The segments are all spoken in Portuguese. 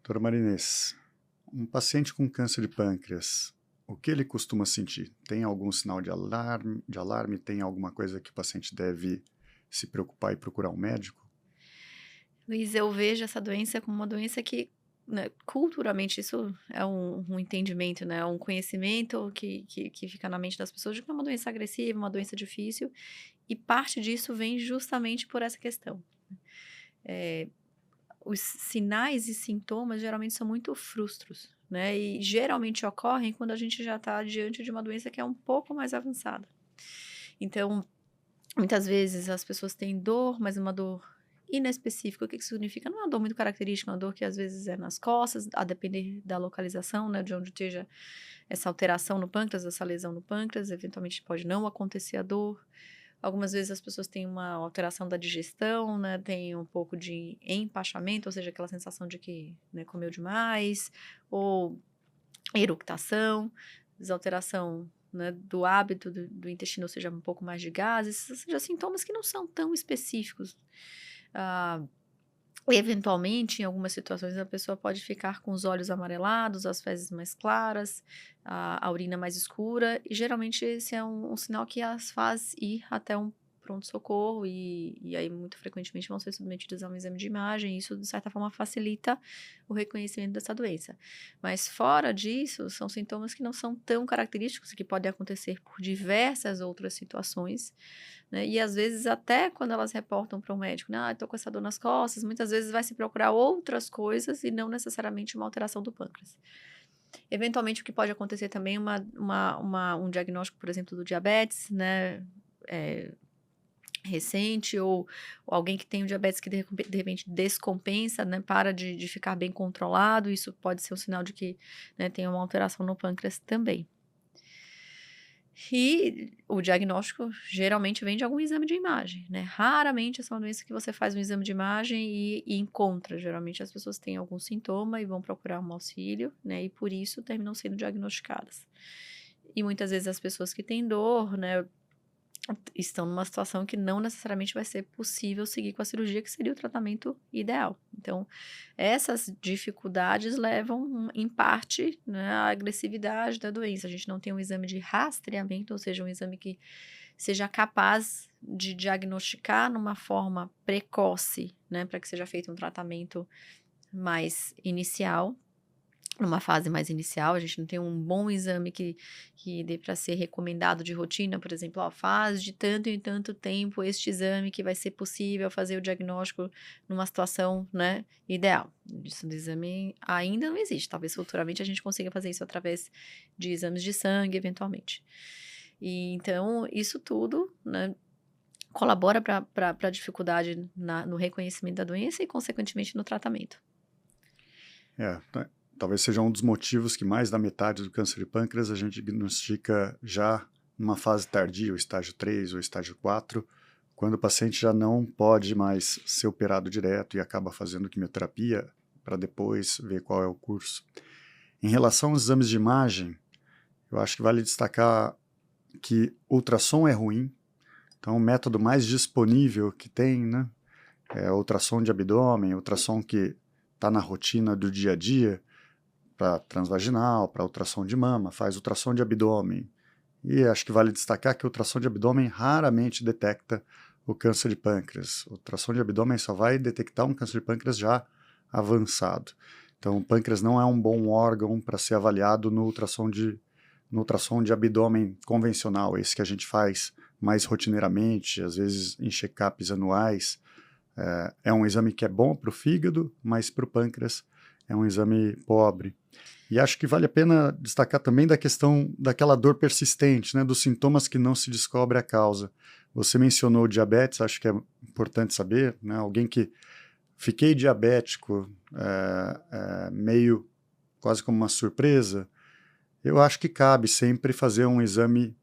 Doutora Marinês, um paciente com câncer de pâncreas, o que ele costuma sentir? Tem algum sinal de alarme? Tem alguma coisa que o paciente deve se preocupar e procurar um médico? Luiz, eu vejo essa doença como uma doença que, né, culturalmente isso é um entendimento, né, um conhecimento que fica na mente das pessoas de que é uma doença agressiva, uma doença difícil, e parte disso vem justamente por essa questão. Eh, os sinais e sintomas geralmente são muito frustros, né, e geralmente ocorrem quando a gente já está diante de uma doença que é um pouco mais avançada. Então, muitas vezes as pessoas têm dor, mas uma dor inespecífica. O que que significa? Não é uma dor muito característica, é uma dor que às vezes é nas costas, a depender da localização, né, de onde esteja essa alteração no pâncreas, essa lesão no pâncreas, eventualmente pode não acontecer a dor. Algumas vezes as pessoas têm uma alteração da digestão, né, tem um pouco de empachamento, ou seja, aquela sensação de que, né, comeu demais, ou eructação, alteração, né, do hábito do intestino, ou seja, um pouco mais de gases, ou seja, sintomas que não são tão específicos. Ah, eventualmente, em algumas situações, a pessoa pode ficar com os olhos amarelados, as fezes mais claras, a urina mais escura, e geralmente esse é um sinal que as faz ir até um pronto-socorro, e aí muito frequentemente vão ser submetidos a um exame de imagem, e isso de certa forma facilita o reconhecimento dessa doença. Mas fora disso, são sintomas que não são tão característicos, que podem acontecer por diversas outras situações, né, e às vezes até quando elas reportam para o médico, né: "Ah, estou com essa dor nas costas", muitas vezes vai se procurar outras coisas e não necessariamente uma alteração do pâncreas. Eventualmente o que pode acontecer também é um diagnóstico, por exemplo, do diabetes, né, eh, recente ou alguém que tem o diabetes que de repente descompensa, né, para de ficar bem controlado, isso pode ser um sinal de que, né, tem uma alteração no pâncreas também. E o diagnóstico geralmente vem de algum exame de imagem, né, raramente essa é uma doença que você faz um exame de imagem e encontra, geralmente as pessoas têm algum sintoma e vão procurar um auxílio, né, e por isso terminam sendo diagnosticadas. E muitas vezes as pessoas que têm dor, né, estão numa situação que não necessariamente vai ser possível seguir com a cirurgia, que seria o tratamento ideal. Então, essas dificuldades levam, em parte, né, à agressividade da doença. A gente não tem um exame de rastreamento, ou seja, um exame que seja capaz de diagnosticar numa forma precoce, né, para que seja feito um tratamento mais inicial, numa fase mais inicial. A gente não tem um bom exame que dê para ser recomendado de rotina, por exemplo, ó, faz de tanto em tanto tempo este exame que vai ser possível fazer o diagnóstico numa situação, né, ideal. Isso do exame ainda não existe, talvez futuramente a gente consiga fazer isso através de exames de sangue, eventualmente. E então isso tudo, né, colabora para a dificuldade no reconhecimento da doença e consequentemente no tratamento. Talvez seja um dos motivos que mais da metade do câncer de pâncreas a gente diagnostica já numa fase tardia, o estágio 3 ou estágio 4, quando o paciente já não pode mais ser operado direto e acaba fazendo quimioterapia para depois ver qual é o curso. Em relação aos exames de imagem, eu acho que vale destacar que ultrassom é ruim, então o método mais disponível que tem, né, é ultrassom de abdômen, ultrassom que está na rotina do dia a dia, para transvaginal, para ultrassom de mama, faz ultrassom de abdômen. E acho que vale destacar que o ultrassom de abdômen raramente detecta o câncer de pâncreas. O ultrassom de abdômen só vai detectar um câncer de pâncreas já avançado. Então, o pâncreas não é um bom órgão para ser avaliado no ultrassom de abdômen convencional, esse que a gente faz mais rotineiramente, às vezes em check-ups anuais. É um exame que é bom para o fígado, mas para o pâncreas é um exame pobre. E acho que vale a pena destacar também da questão daquela dor persistente, né, dos sintomas que não se descobre a causa. Você mencionou o diabetes, acho que é importante saber, né, alguém que fiquei diabético, meio quase como uma surpresa, eu acho que cabe sempre fazer um exame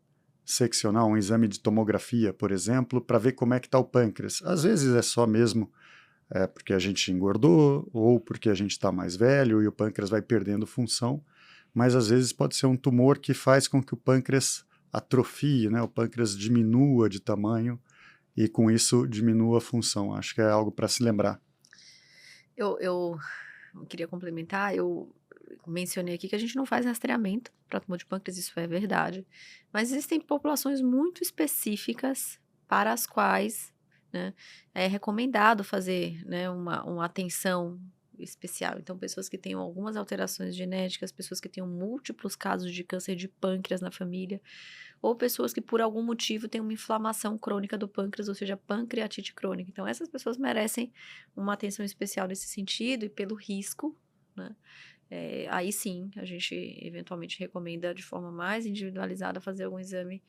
seccional, um exame de tomografia, por exemplo, para ver como é que está o pâncreas. Às vezes é só mesmo porque a gente engordou ou porque a gente está mais velho e o pâncreas vai perdendo função, mas às vezes pode ser um tumor que faz com que o pâncreas atrofie, né? O pâncreas diminua de tamanho e com isso diminua a função. Acho que é algo para se lembrar. Eu eu queria complementar, eu mencionei aqui que a gente não faz rastreamento para tumor de pâncreas, isso é verdade, mas existem populações muito específicas para as quais, né, é recomendado fazer, né, uma atenção especial. Então, pessoas que tenham algumas alterações genéticas, pessoas que tenham múltiplos casos de câncer de pâncreas na família, ou pessoas que por algum motivo têm uma inflamação crônica do pâncreas, ou seja, pancreatite crônica. Então, essas pessoas merecem uma atenção especial nesse sentido e pelo risco, né? Aí sim, a gente eventualmente recomenda de forma mais individualizada fazer algum exame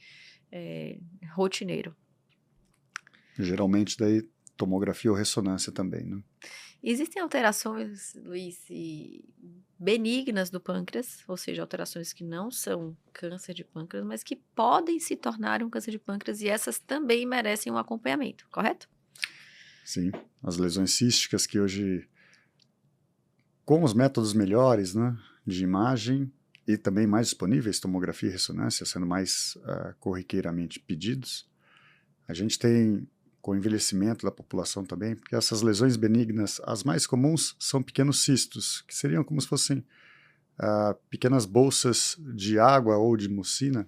rotineiro. Geralmente daí tomografia ou ressonância também, né? Existem alterações, Luiz, benignas do pâncreas, ou seja, alterações que não são câncer de pâncreas, mas que podem se tornar um câncer de pâncreas e essas também merecem um acompanhamento, correto? Sim, as lesões císticas que hoje, com os métodos melhores, né, de imagem e também mais disponíveis, tomografia e ressonância sendo mais corriqueiramente pedidos, a gente tem, com o envelhecimento da população também, porque essas lesões benignas, as mais comuns são pequenos cistos, que seriam como se fossem pequenas bolsas de água ou de mucina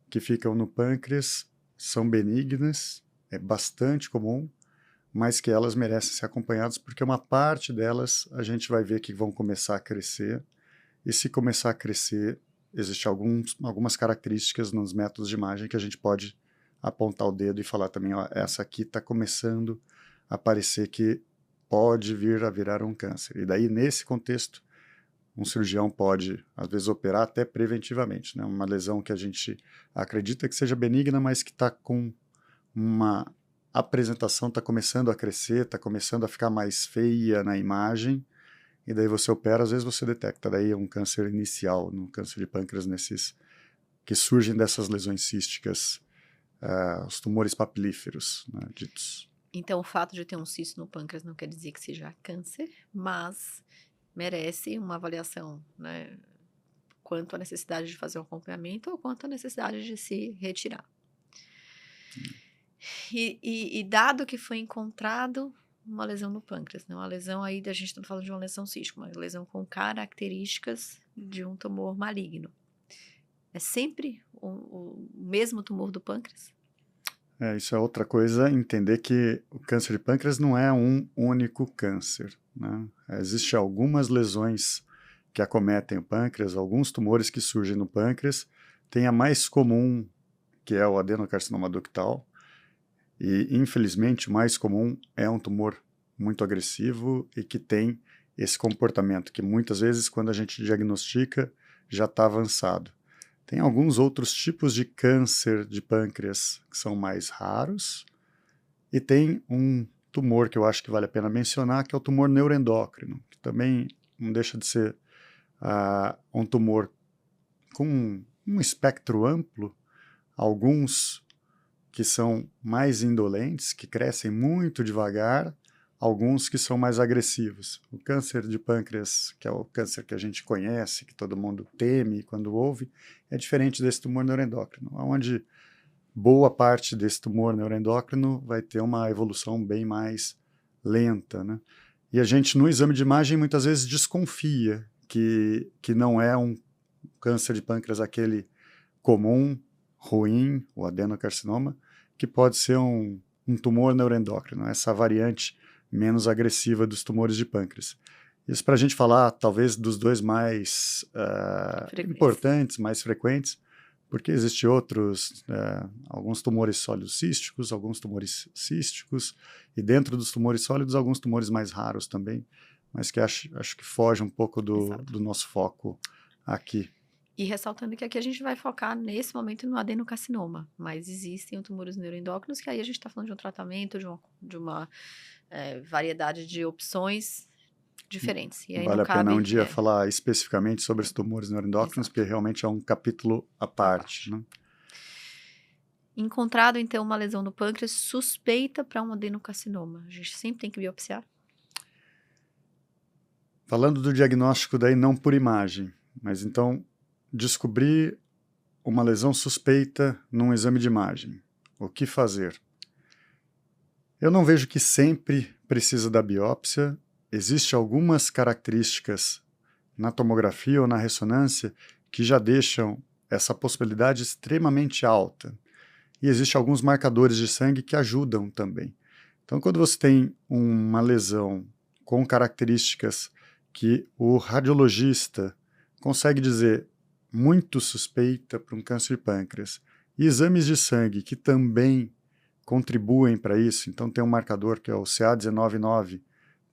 que ficam no pâncreas, são benignas, é bastante comum, mas que elas merecem ser acompanhadas porque uma parte delas a gente vai ver que vão começar a crescer, e se começar a crescer, existem algumas características nos métodos de imagem que a gente pode apontar o dedo e falar também, ó, essa aqui está começando a parecer que pode vir a virar um câncer. E daí, nesse contexto, um cirurgião pode, às vezes, operar até preventivamente, né? Uma lesão que a gente acredita que seja benigna, mas que está com uma apresentação, está começando a crescer, está começando a ficar mais feia na imagem, e daí você opera, às vezes você detecta daí um câncer inicial, um câncer de pâncreas nesses que surgem dessas lesões císticas, os tumores papilíferos, né, ditos. Então, o fato de ter um cisto no pâncreas não quer dizer que seja câncer, mas merece uma avaliação, né, quanto à necessidade de fazer um acompanhamento ou quanto à necessidade de se retirar. E dado que foi encontrado uma lesão no pâncreas, né, uma lesão aí, a gente está falando de uma lesão cística, uma lesão com características de um tumor maligno. É sempre o mesmo tumor do pâncreas? Isso é outra coisa, entender que o câncer de pâncreas não é um único câncer, né? Existem algumas lesões que acometem o pâncreas, alguns tumores que surgem no pâncreas, tem a mais comum, que é o adenocarcinoma ductal, e infelizmente o mais comum é um tumor muito agressivo e que tem esse comportamento que muitas vezes quando a gente diagnostica já está avançado. Tem alguns outros tipos de câncer de pâncreas que são mais raros, e tem um tumor que eu acho que vale a pena mencionar, que é o tumor neuroendócrino, que também não deixa de ser um tumor com um espectro amplo, alguns que são mais indolentes, que crescem muito devagar, alguns que são mais agressivos. O câncer de pâncreas, que é o câncer que a gente conhece, que todo mundo teme quando ouve, é diferente desse tumor neuroendócrino, onde boa parte desse tumor neuroendócrino vai ter uma evolução bem mais lenta, né? E a gente, no exame de imagem, muitas vezes desconfia que não é um câncer de pâncreas aquele comum, ruim, o adenocarcinoma, que pode ser um tumor neuroendócrino, essa variante menos agressiva dos tumores de pâncreas. Isso para a gente falar, talvez, dos dois mais importantes, mais frequentes, porque existem outros, alguns tumores sólidos císticos, alguns tumores císticos, e dentro dos tumores sólidos, alguns tumores mais raros também, mas que acho que foge um pouco do nosso foco aqui. E ressaltando que aqui a gente vai focar nesse momento no adenocarcinoma, mas existem tumores neuroendócrinos que aí a gente está falando de um tratamento, de uma variedade de opções diferentes. E aí vale não a pena cabe, um dia falar especificamente sobre os tumores neuroendócrinos, porque realmente é um capítulo à parte, né? Encontrado, então, uma lesão no pâncreas suspeita para um adenocarcinoma. A gente sempre tem que biopsiar? Falando do diagnóstico daí não por imagem, mas então descobrir uma lesão suspeita num exame de imagem. O que fazer? Eu não vejo que sempre precisa da biópsia, existem algumas características na tomografia ou na ressonância que já deixam essa possibilidade extremamente alta. E existem alguns marcadores de sangue que ajudam também. Então, quando você tem uma lesão com características que o radiologista consegue dizer muito suspeita para um câncer de pâncreas, e exames de sangue que também contribuem para isso, então tem um marcador que é o CA199,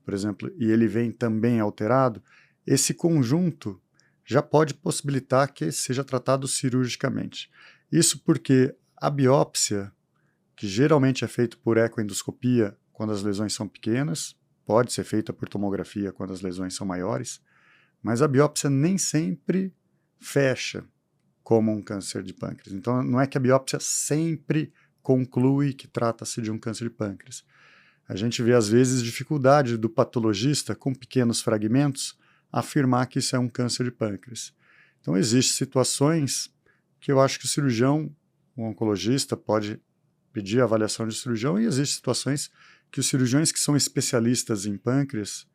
por exemplo, e ele vem também alterado, esse conjunto já pode possibilitar que seja tratado cirurgicamente. Isso porque a biópsia, que geralmente é feita por ecoendoscopia quando as lesões são pequenas, pode ser feita por tomografia quando as lesões são maiores, mas a biópsia nem sempre fecha como um câncer de pâncreas. Então, não é que a biópsia sempre conclui que trata-se de um câncer de pâncreas. A gente vê, às vezes, dificuldade do patologista, com pequenos fragmentos, afirmar que isso é um câncer de pâncreas. Então, existem situações que eu acho que o cirurgião, o oncologista, pode pedir a avaliação de cirurgião, e existem situações que os cirurgiões que são especialistas em pâncreas,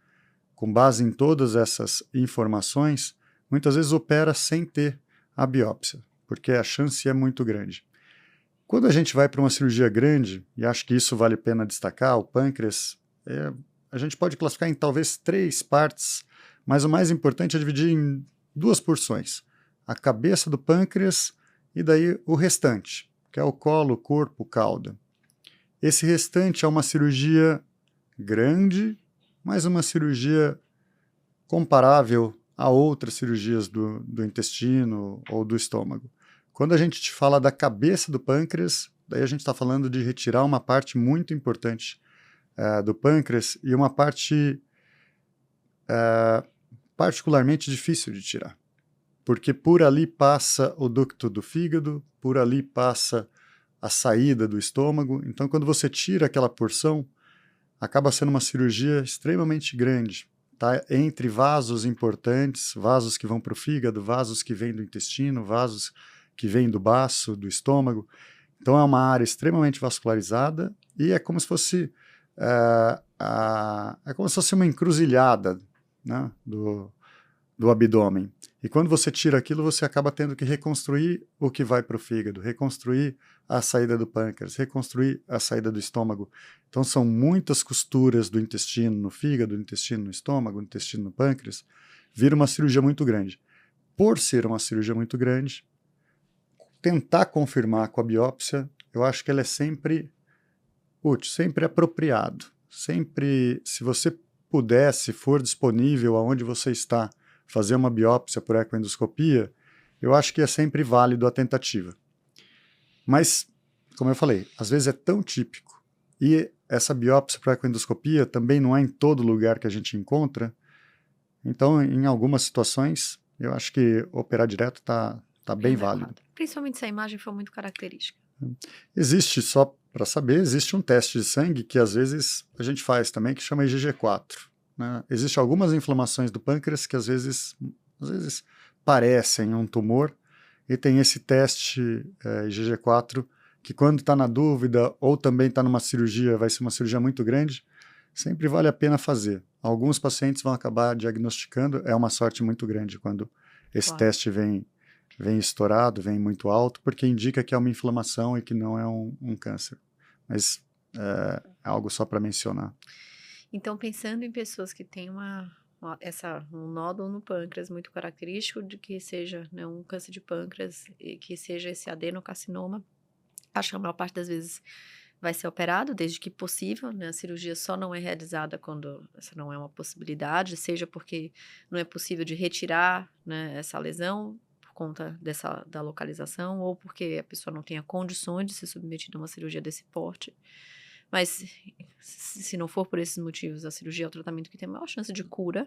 com base em todas essas informações, muitas vezes opera sem ter a biópsia, porque a chance é muito grande. Quando a gente vai para uma cirurgia grande, e acho que isso vale a pena destacar, o pâncreas, a gente pode classificar em talvez 3 partes, mas o mais importante é dividir em 2 porções. A cabeça do pâncreas e daí o restante, que é o colo, o corpo, cauda. Esse restante é uma cirurgia grande, mas uma cirurgia comparável a outras cirurgias do intestino ou do estômago. Quando a gente te fala da cabeça do pâncreas, daí a gente está falando de retirar uma parte muito importante do pâncreas e uma parte particularmente difícil de tirar, porque por ali passa o ducto do fígado, por ali passa a saída do estômago. Então, quando você tira aquela porção, acaba sendo uma cirurgia extremamente grande. Tá? Entre vasos importantes, vasos que vão para o fígado, vasos que vêm do intestino, vasos que vêm do baço, do estômago. Então é uma área extremamente vascularizada e é como se fosse uma encruzilhada, né, do abdômen. E quando você tira aquilo, você acaba tendo que reconstruir o que vai para o fígado, reconstruir a saída do pâncreas, reconstruir a saída do estômago. Então são muitas costuras do intestino no fígado, do intestino no estômago, do intestino no pâncreas. Vira uma cirurgia muito grande. Por ser uma cirurgia muito grande, tentar confirmar com a biópsia, eu acho que ela é sempre útil, sempre apropriado. Sempre, se você puder, se for disponível aonde você está, fazer uma biópsia por ecoendoscopia, eu acho que é sempre válido a tentativa. Mas, como eu falei, às vezes é tão típico, e essa biópsia por ecoendoscopia também não é em todo lugar que a gente encontra, então, em algumas situações, eu acho que operar direto está bem válido. Principalmente se a imagem for muito característica. Existe, só para saber, existe um teste de sangue que às vezes a gente faz também, que chama IgG4. Né? Existem algumas inflamações do pâncreas que às vezes parecem um tumor, e tem esse teste IgG4 que, quando está na dúvida ou também está numa cirurgia, vai ser uma cirurgia muito grande, sempre vale a pena fazer. Alguns pacientes vão acabar diagnosticando, é uma sorte muito grande quando esse teste vem estourado, vem muito alto, porque indica que é uma inflamação e que não é um câncer. Mas é algo só para mencionar. Então, pensando em pessoas que têm um nódulo no pâncreas muito característico de que seja, né, um câncer de pâncreas e que seja esse adenocarcinoma, acho que a maior parte das vezes vai ser operado, desde que possível, né? A cirurgia só não é realizada quando essa não é uma possibilidade, seja porque não é possível de retirar, né, essa lesão por conta da localização, ou porque a pessoa não tenha condições de ser submetida a uma cirurgia desse porte. Mas, se não for por esses motivos, a cirurgia é o tratamento que tem a maior chance de cura.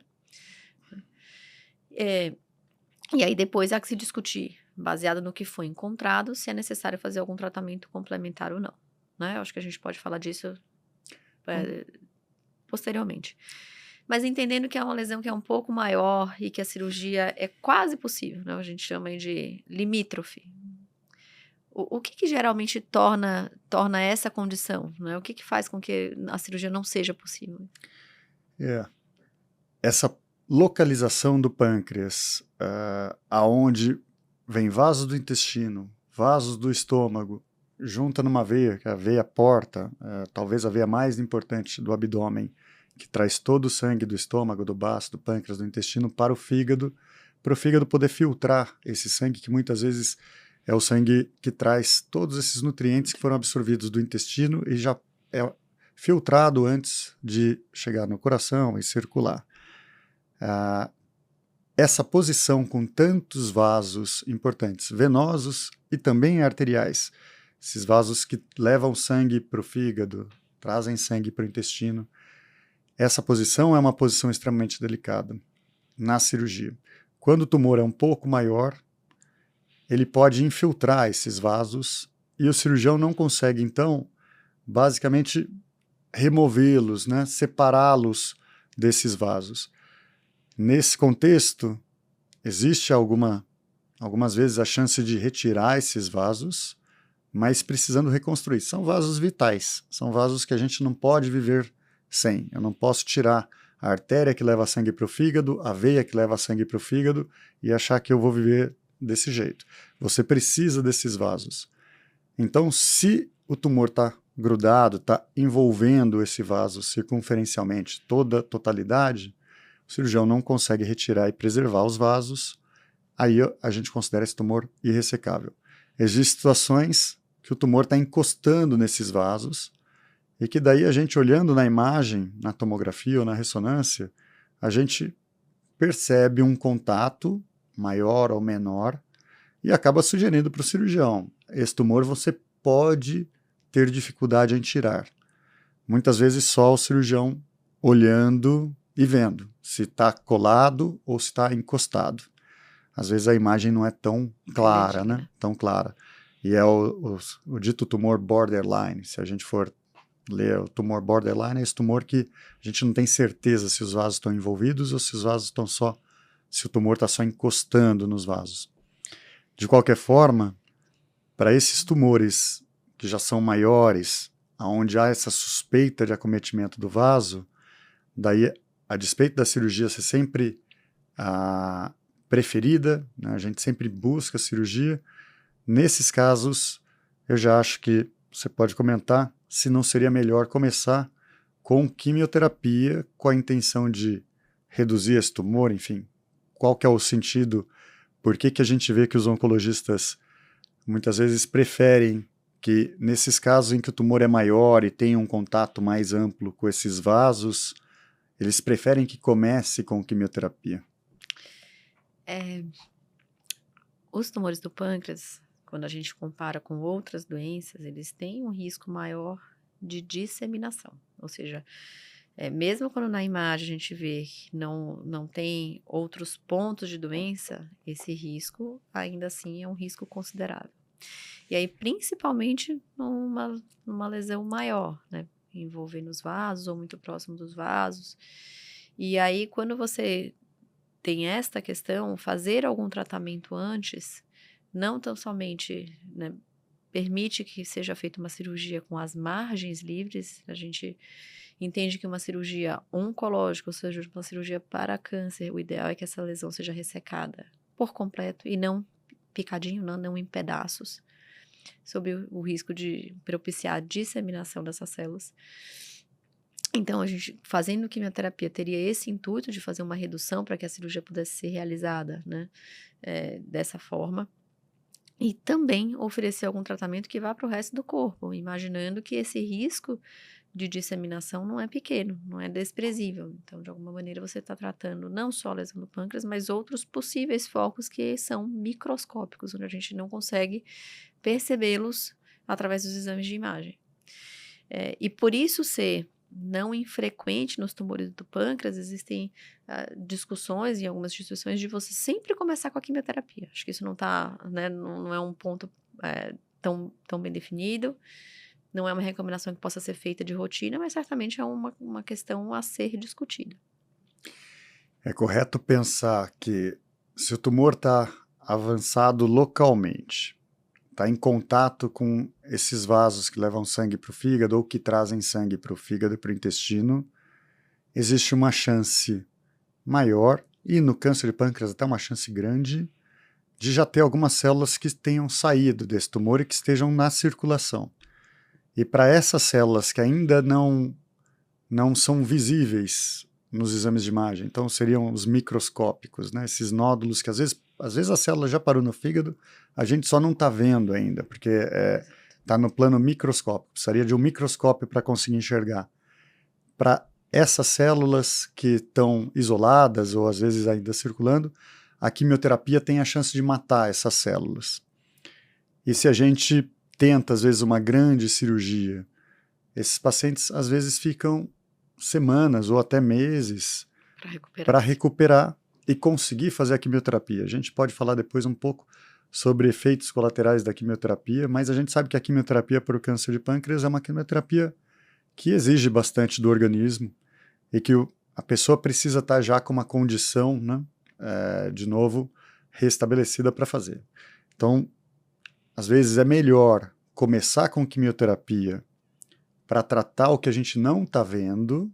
E aí depois há que se discutir, baseado no que foi encontrado, se é necessário fazer algum tratamento complementar ou não. Né? Eu acho que a gente pode falar disso posteriormente. Mas entendendo que é uma lesão que é um pouco maior e que a cirurgia é quase possível, né? A gente chama de limítrofe. O que geralmente torna essa condição? Né? O que faz com que a cirurgia não seja possível? essa localização do pâncreas, aonde vem vasos do intestino, vasos do estômago, junta numa veia, que é a veia porta, talvez a veia mais importante do abdômen, que traz todo o sangue do estômago, do baço, do pâncreas, do intestino para o fígado poder filtrar esse sangue, que muitas vezes é o sangue que traz todos esses nutrientes que foram absorvidos do intestino e já é filtrado antes de chegar no coração e circular. Essa posição com tantos vasos importantes, venosos e também arteriais, esses vasos que levam sangue para o fígado, trazem sangue para o intestino, essa posição é uma posição extremamente delicada na cirurgia. Quando o tumor é um pouco maior, ele pode infiltrar esses vasos e o cirurgião não consegue, então, basicamente, removê-los, né, separá-los desses vasos. Nesse contexto, existe algumas vezes a chance de retirar esses vasos, mas precisando reconstruir. São vasos vitais, são vasos que a gente não pode viver sem. Eu não posso tirar a artéria que leva sangue para o fígado, a veia que leva sangue para o fígado e achar que eu vou viver desse jeito. Você precisa desses vasos. Então, se o tumor está grudado, está envolvendo esse vaso circunferencialmente, toda a totalidade, o cirurgião não consegue retirar e preservar os vasos, aí a gente considera esse tumor irressecável. Existem situações que o tumor está encostando nesses vasos e que daí a gente olhando na imagem, na tomografia ou na ressonância, a gente percebe um contato maior ou menor e acaba sugerindo para o cirurgião, esse tumor você pode ter dificuldade em tirar. Muitas vezes só o cirurgião olhando e vendo se está colado ou se está encostado. Às vezes a imagem não é tão clara, né? Tão clara. E é o dito tumor borderline. Se a gente for ler o tumor borderline, é esse tumor que a gente não tem certeza se os vasos estão envolvidos ou se os vasos estão se o tumor está só encostando nos vasos. De qualquer forma, para esses tumores que já são maiores, onde há essa suspeita de acometimento do vaso, daí, a despeito da cirurgia ser sempre preferida, né, a gente sempre busca a cirurgia, nesses casos, eu já acho que você pode comentar se não seria melhor começar com quimioterapia, com a intenção de reduzir esse tumor, enfim. Qual que é o sentido? Por que a gente vê que os oncologistas muitas vezes preferem que, nesses casos em que o tumor é maior e tem um contato mais amplo com esses vasos, eles preferem que comece com quimioterapia? Os tumores do pâncreas, quando a gente compara com outras doenças, eles têm um risco maior de disseminação. Ou seja, mesmo quando na imagem a gente vê que não tem outros pontos de doença, esse risco ainda assim é um risco considerável. E aí, principalmente numa lesão maior, né? Envolvendo os vasos ou muito próximo dos vasos. E aí, quando você tem esta questão, fazer algum tratamento antes, não tão somente, né, permite que seja feita uma cirurgia com as margens livres, a gente entende que uma cirurgia oncológica, ou seja, uma cirurgia para câncer, o ideal é que essa lesão seja ressecada por completo e não picadinho, não em pedaços, sob o risco de propiciar a disseminação dessas células. Então, a gente, fazendo quimioterapia, teria esse intuito de fazer uma redução para que a cirurgia pudesse ser realizada, né, dessa forma. E também oferecer algum tratamento que vá para o resto do corpo, imaginando que esse risco de disseminação não é pequeno, não é desprezível. Então, de alguma maneira, você está tratando não só a lesão do pâncreas, mas outros possíveis focos que são microscópicos, onde a gente não consegue percebê-los através dos exames de imagem. E por isso ser não infrequente nos tumores do pâncreas, existem discussões em algumas instituições de você sempre começar com a quimioterapia. Acho que isso não tá, né, não é um ponto tão bem definido, não é uma recomendação que possa ser feita de rotina, mas certamente é uma questão a ser discutida. É correto pensar que se o tumor está avançado localmente, está em contato com esses vasos que levam sangue para o fígado ou que trazem sangue para o fígado e para o intestino, existe uma chance maior, e no câncer de pâncreas até uma chance grande, de já ter algumas células que tenham saído desse tumor e que estejam na circulação. E para essas células que ainda não são visíveis nos exames de imagem, então seriam os microscópicos, né? Esses nódulos que às vezes a célula já parou no fígado, a gente só não está vendo ainda, porque está no plano microscópico, precisaria de um microscópio para conseguir enxergar. Para essas células que estão isoladas ou às vezes ainda circulando, a quimioterapia tem a chance de matar essas células. E se a gente tenta, às vezes, uma grande cirurgia, esses pacientes, às vezes, ficam semanas ou até meses para recuperar e conseguir fazer a quimioterapia. A gente pode falar depois um pouco sobre efeitos colaterais da quimioterapia, mas a gente sabe que a quimioterapia para o câncer de pâncreas é uma quimioterapia que exige bastante do organismo e que a pessoa precisa estar já com uma condição, né, de novo, restabelecida para fazer. Então, às vezes é melhor começar com quimioterapia para tratar o que a gente não está vendo,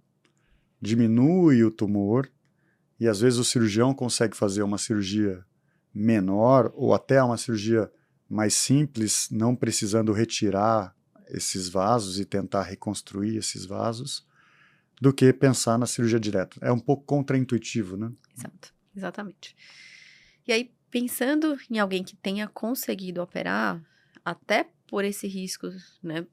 diminui o tumor, e às vezes o cirurgião consegue fazer uma cirurgia menor ou até uma cirurgia mais simples, não precisando retirar esses vasos e tentar reconstruir esses vasos, do que pensar na cirurgia direta. É um pouco contraintuitivo, né? Exato, exatamente. E aí, pensando em alguém que tenha conseguido operar, até por esse risco, né,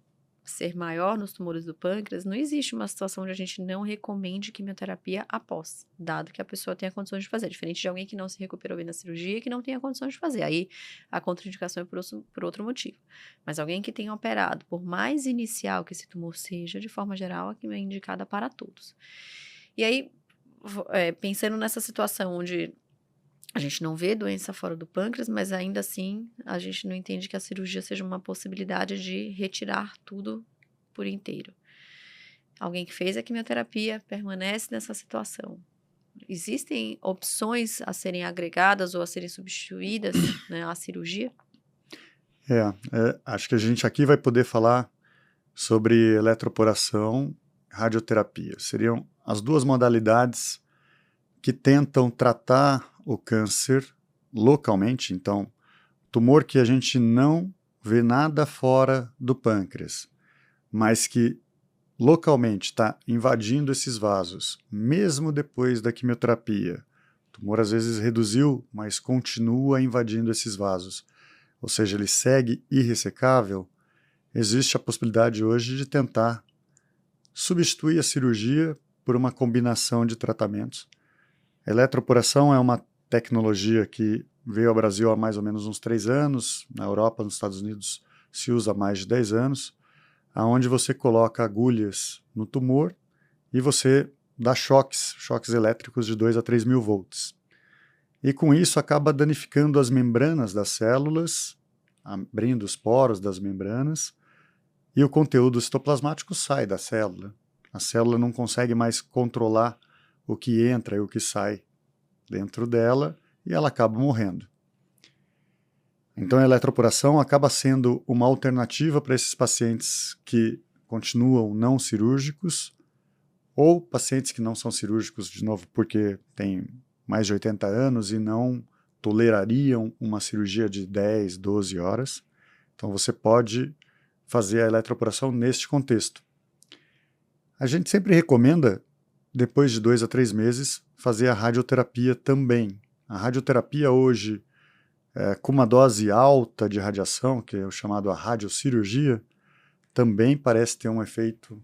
ser maior nos tumores do pâncreas, não existe uma situação onde a gente não recomende quimioterapia após, dado que a pessoa tenha condições de fazer, diferente de alguém que não se recuperou bem na cirurgia e que não tenha condições de fazer. Aí a contraindicação é por outro motivo. Mas alguém que tenha operado, por mais inicial que esse tumor seja, de forma geral, a quimio é indicada para todos. E aí, pensando nessa situação onde a gente não vê doença fora do pâncreas, mas ainda assim a gente não entende que a cirurgia seja uma possibilidade de retirar tudo por inteiro. Alguém que fez a quimioterapia permanece nessa situação. Existem opções a serem agregadas ou a serem substituídas, né, à cirurgia? Acho que a gente aqui vai poder falar sobre eletroporação, radioterapia. Seriam as duas modalidades que tentam tratar o câncer localmente, então, tumor que a gente não vê nada fora do pâncreas, mas que localmente está invadindo esses vasos, mesmo depois da quimioterapia. O tumor às vezes reduziu, mas continua invadindo esses vasos, ou seja, ele segue irressecável. Existe a possibilidade hoje de tentar substituir a cirurgia por uma combinação de tratamentos. A eletroporação é uma tecnologia que veio ao Brasil há mais ou menos uns 3 anos, na Europa, nos Estados Unidos se usa há mais de 10 anos, onde você coloca agulhas no tumor e você dá choques elétricos de 2 a 3 mil volts. E com isso acaba danificando as membranas das células, abrindo os poros das membranas, e o conteúdo citoplasmático sai da célula. A célula não consegue mais controlar o que entra e o que sai dentro dela, e ela acaba morrendo. Então a eletroporação acaba sendo uma alternativa para esses pacientes que continuam não cirúrgicos, ou pacientes que não são cirúrgicos, de novo, porque têm mais de 80 anos e não tolerariam uma cirurgia de 10, 12 horas. Então você pode fazer a eletroporação neste contexto. A gente sempre recomenda, depois de 2 a 3 meses, fazer a radioterapia também. A radioterapia hoje, com uma dose alta de radiação, que é o chamado a radiocirurgia, também parece ter um efeito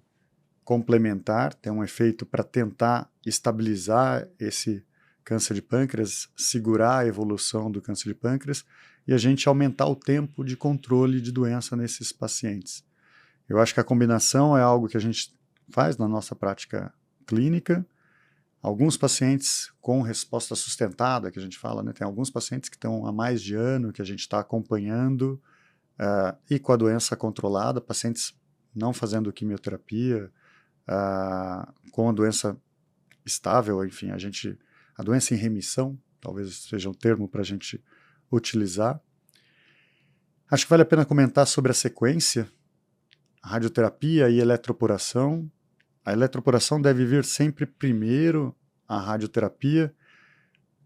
complementar, tem um efeito para tentar estabilizar esse câncer de pâncreas, segurar a evolução do câncer de pâncreas e a gente aumentar o tempo de controle de doença nesses pacientes. Eu acho que a combinação é algo que a gente faz na nossa prática clínica. Alguns pacientes com resposta sustentada, que a gente fala, né? Tem alguns pacientes que estão há mais de ano, que a gente está acompanhando e com a doença controlada, pacientes não fazendo quimioterapia, com a doença estável, enfim, a doença em remissão, talvez seja um termo para a gente utilizar. Acho que vale a pena comentar sobre a sequência, a radioterapia e a eletroporação. A eletroporação deve vir sempre primeiro a radioterapia,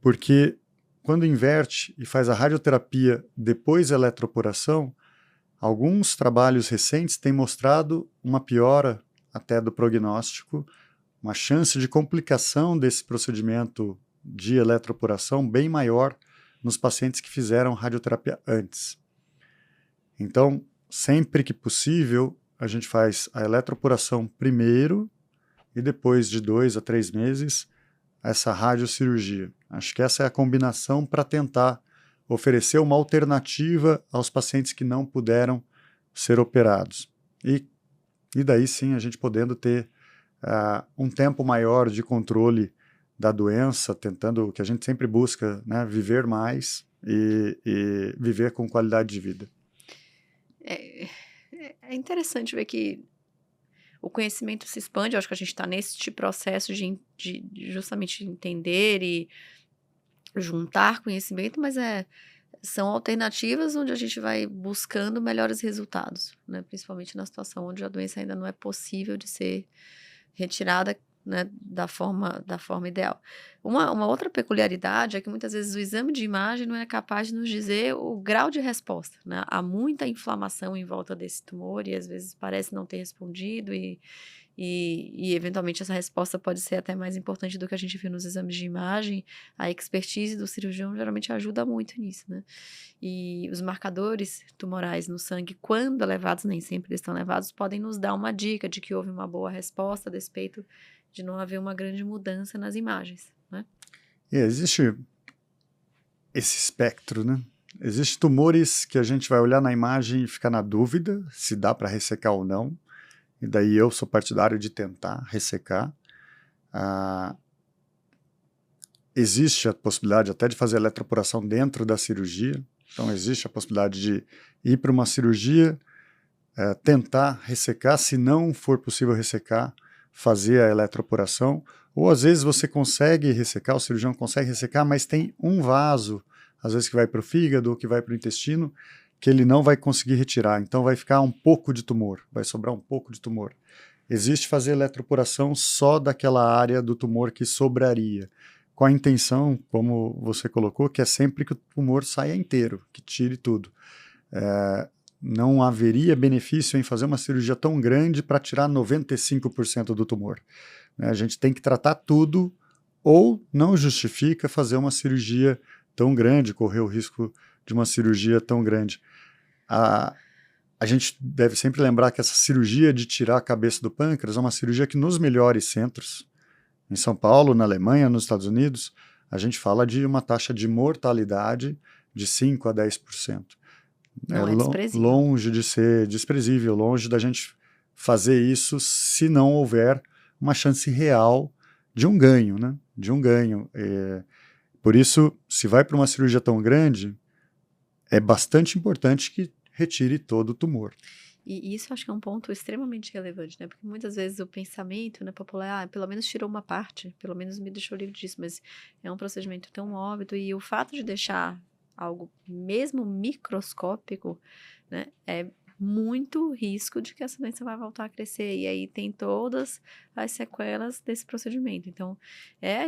porque quando inverte e faz a radioterapia depois da eletroporação, alguns trabalhos recentes têm mostrado uma piora até do prognóstico, uma chance de complicação desse procedimento de eletroporação bem maior nos pacientes que fizeram radioterapia antes. Então, sempre que possível, a gente faz a eletroporação primeiro e depois de 2 a 3 meses, essa radiocirurgia. Acho que essa é a combinação para tentar oferecer uma alternativa aos pacientes que não puderam ser operados. E daí sim a gente podendo ter um tempo maior de controle da doença, tentando, o que a gente sempre busca, né, viver mais e viver com qualidade de vida. É interessante ver que o conhecimento se expande. Eu acho que a gente está nesse processo de justamente entender e juntar conhecimento, mas são alternativas onde a gente vai buscando melhores resultados, né? Principalmente na situação onde a doença ainda não é possível de ser retirada, né, da forma ideal. Uma outra peculiaridade é que muitas vezes o exame de imagem não é capaz de nos dizer o grau de resposta, né? Há muita inflamação em volta desse tumor e às vezes parece não ter respondido e eventualmente essa resposta pode ser até mais importante do que a gente viu nos exames de imagem. A expertise do cirurgião geralmente ajuda muito nisso, né? E os marcadores tumorais no sangue, quando elevados, nem sempre eles estão elevados, podem nos dar uma dica de que houve uma boa resposta a despeito de não haver uma grande mudança nas imagens, né? Existe esse espectro, né? Existem tumores que a gente vai olhar na imagem e ficar na dúvida se dá para ressecar ou não. E daí eu sou partidário de tentar ressecar. Existe a possibilidade até de fazer eletroporação dentro da cirurgia. Então existe a possibilidade de ir para uma cirurgia, tentar ressecar. Se não for possível ressecar, fazer a eletroporação. Ou às vezes você consegue ressecar, o cirurgião consegue ressecar, mas tem um vaso, às vezes que vai para o fígado ou que vai para o intestino, que ele não vai conseguir retirar. Então vai ficar um pouco de tumor, vai sobrar um pouco de tumor. Existe fazer eletroporação só daquela área do tumor que sobraria, com a intenção, como você colocou, que é sempre que o tumor saia inteiro, que tire tudo. Não haveria benefício em fazer uma cirurgia tão grande para tirar 95% do tumor. A gente tem que tratar tudo, ou não justifica fazer uma cirurgia tão grande, correr o risco de uma cirurgia tão grande. A gente deve sempre lembrar que essa cirurgia de tirar a cabeça do pâncreas é uma cirurgia que nos melhores centros, em São Paulo, na Alemanha, nos Estados Unidos, a gente fala de uma taxa de mortalidade de 5 a 10%. Não é desprezível. Longe de ser desprezível, longe da gente fazer isso se não houver uma chance real de um ganho, né? De um ganho. Por isso, se vai para uma cirurgia tão grande, é bastante importante que retire todo o tumor. E isso acho que é um ponto extremamente relevante, né? Porque muitas vezes o pensamento, né, popular, pelo menos tirou uma parte, pelo menos me deixou livre disso, mas é um procedimento tão óbvio e o fato de deixar algo mesmo microscópico, né, é muito risco de que essa doença vai voltar a crescer, e aí tem todas as sequelas desse procedimento. Então,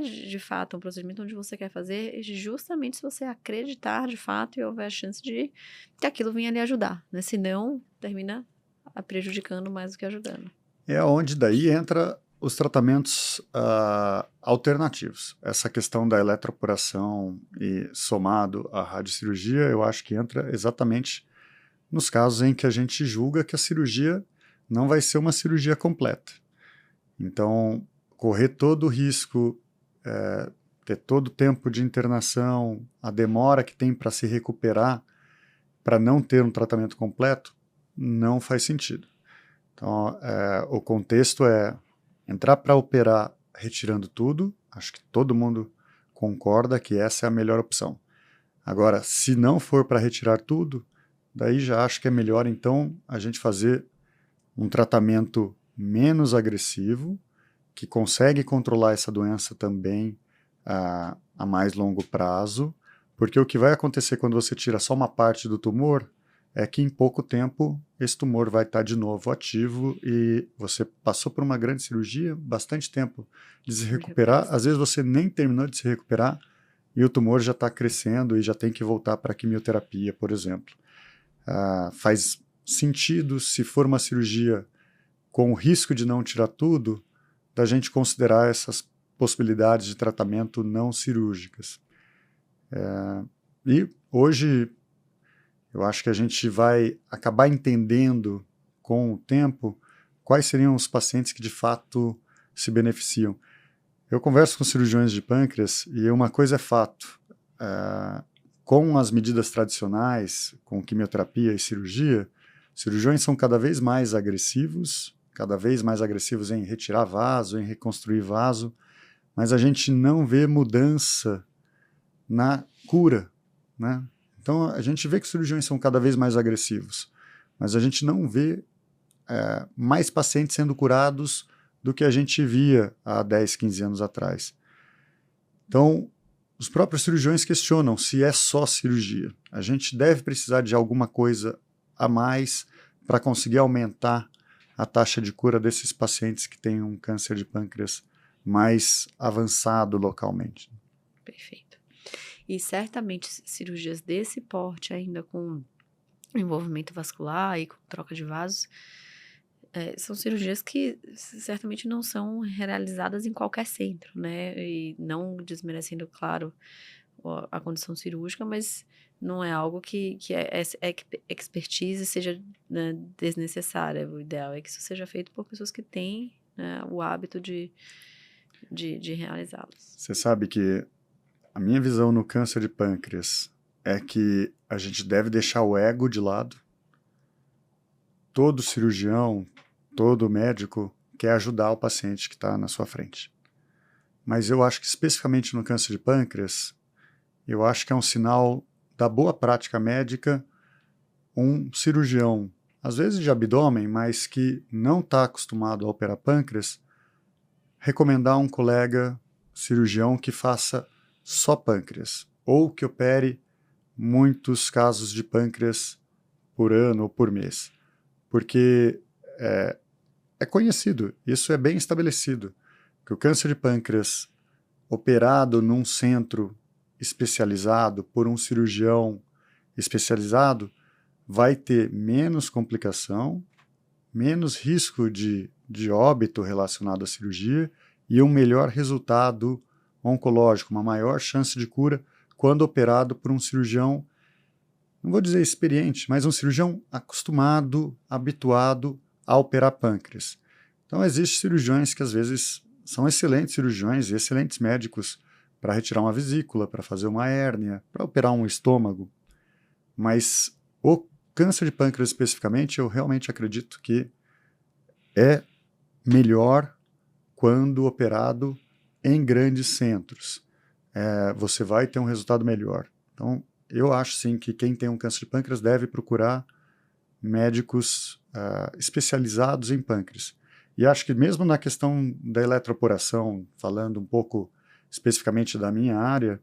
de fato um procedimento onde você quer fazer justamente se você acreditar de fato e houver a chance de que aquilo venha lhe ajudar, né? Senão, termina prejudicando mais do que ajudando. É onde daí entra os tratamentos alternativos. Essa questão da eletroporação e somado à radiocirurgia, eu acho que entra exatamente nos casos em que a gente julga que a cirurgia não vai ser uma cirurgia completa. Então, correr todo o risco, ter todo o tempo de internação, a demora que tem para se recuperar, para não ter um tratamento completo, não faz sentido. Então, o contexto é entrar para operar retirando tudo. Acho que todo mundo concorda que essa é a melhor opção. Agora, se não for para retirar tudo, daí já acho que é melhor, então, a gente fazer um tratamento menos agressivo, que consegue controlar essa doença também a mais longo prazo, porque o que vai acontecer quando você tira só uma parte do tumor é que em pouco tempo esse tumor vai estar de novo ativo e você passou por uma grande cirurgia, bastante tempo de se recuperar, às vezes você nem terminou de se recuperar e o tumor já está crescendo e já tem que voltar para a quimioterapia, por exemplo. Faz sentido, se for uma cirurgia com o risco de não tirar tudo, da gente considerar essas possibilidades de tratamento não cirúrgicas. E hoje eu acho que a gente vai acabar entendendo com o tempo quais seriam os pacientes que de fato se beneficiam. Eu converso com cirurgiões de pâncreas e uma coisa é fato, com as medidas tradicionais, com quimioterapia e cirurgia, cirurgiões são cada vez mais agressivos em retirar vaso, em reconstruir vaso, mas a gente não vê mudança na cura, né? Então a gente vê que os cirurgiões são cada vez mais agressivos, mas a gente não vê mais pacientes sendo curados do que a gente via há 10, 15 anos atrás. Então, os próprios cirurgiões questionam se é só cirurgia. A gente deve precisar de alguma coisa a mais para conseguir aumentar a taxa de cura desses pacientes que têm um câncer de pâncreas mais avançado localmente. Perfeito. E certamente cirurgias desse porte, ainda com envolvimento vascular e com troca de vasos, são cirurgias que certamente não são realizadas em qualquer centro, né? E não desmerecendo, claro, a condição cirúrgica, mas não é algo que expertise seja, né, desnecessária. O ideal é que isso seja feito por pessoas que têm, né, o hábito de realizá-los. Você sabe que a minha visão no câncer de pâncreas é que a gente deve deixar o ego de lado. Todo cirurgião, todo médico quer ajudar o paciente que está na sua frente. Mas eu acho que especificamente no câncer de pâncreas, eu acho que é um sinal da boa prática médica um cirurgião, às vezes de abdômen, mas que não está acostumado a operar pâncreas, recomendar a um colega cirurgião que faça só pâncreas, ou que opere muitos casos de pâncreas por ano ou por mês. Porque é conhecido, isso é bem estabelecido, que o câncer de pâncreas operado num centro especializado por um cirurgião especializado vai ter menos complicação, menos risco de óbito relacionado à cirurgia e um melhor resultado oncológico, uma maior chance de cura quando operado por um cirurgião, não vou dizer experiente, mas um cirurgião acostumado, habituado a operar pâncreas. Então existem cirurgiões que às vezes são excelentes cirurgiões e excelentes médicos para retirar uma vesícula, para fazer uma hérnia, para operar um estômago, mas o câncer de pâncreas especificamente, eu realmente acredito que é melhor quando operado em grandes centros. Você vai ter um resultado melhor. Então, eu acho sim que quem tem um câncer de pâncreas deve procurar médicos especializados em pâncreas. E acho que mesmo na questão da eletroporação, falando um pouco especificamente da minha área,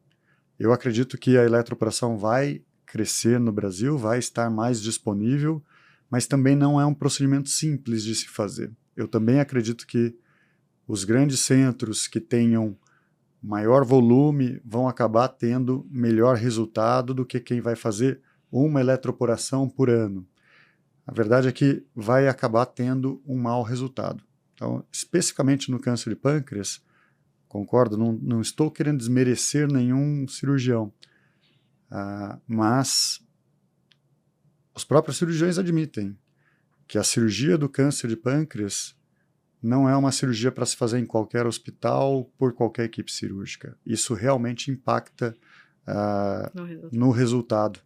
eu acredito que a eletroporação vai crescer no Brasil, vai estar mais disponível, mas também não é um procedimento simples de se fazer. Eu também acredito que os grandes centros que tenham maior volume vão acabar tendo melhor resultado do que quem vai fazer uma eletroporação por ano. A verdade é que vai acabar tendo um mau resultado. Então, especificamente no câncer de pâncreas, concordo, não estou querendo desmerecer nenhum cirurgião, mas os próprios cirurgiões admitem que a cirurgia do câncer de pâncreas não é uma cirurgia para se fazer em qualquer hospital, por qualquer equipe cirúrgica. Isso realmente impacta no resultado.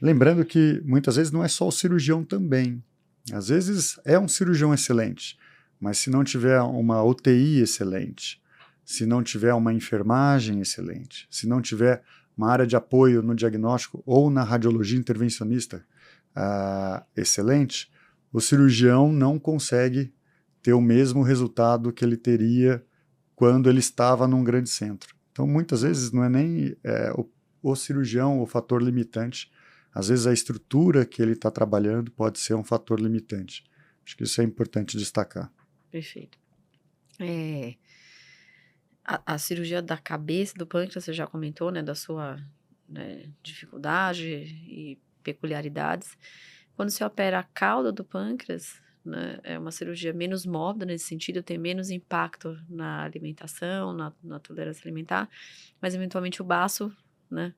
Lembrando que muitas vezes não é só o cirurgião também. Às vezes é um cirurgião excelente, mas se não tiver uma UTI excelente, se não tiver uma enfermagem excelente, se não tiver uma área de apoio no diagnóstico ou na radiologia intervencionista excelente, o cirurgião não consegue ter o mesmo resultado que ele teria quando ele estava num grande centro. Então, muitas vezes, não é nem o cirurgião o fator limitante, às vezes a estrutura que ele está trabalhando pode ser um fator limitante. Acho que isso é importante destacar. Perfeito. A cirurgia da cabeça, do pâncreas, você já comentou, né, da sua, né, dificuldade e peculiaridades. Quando se opera a cauda do pâncreas, né, é uma cirurgia menos mórbida nesse sentido, tem menos impacto na alimentação, na tolerância alimentar, mas eventualmente o baço, né,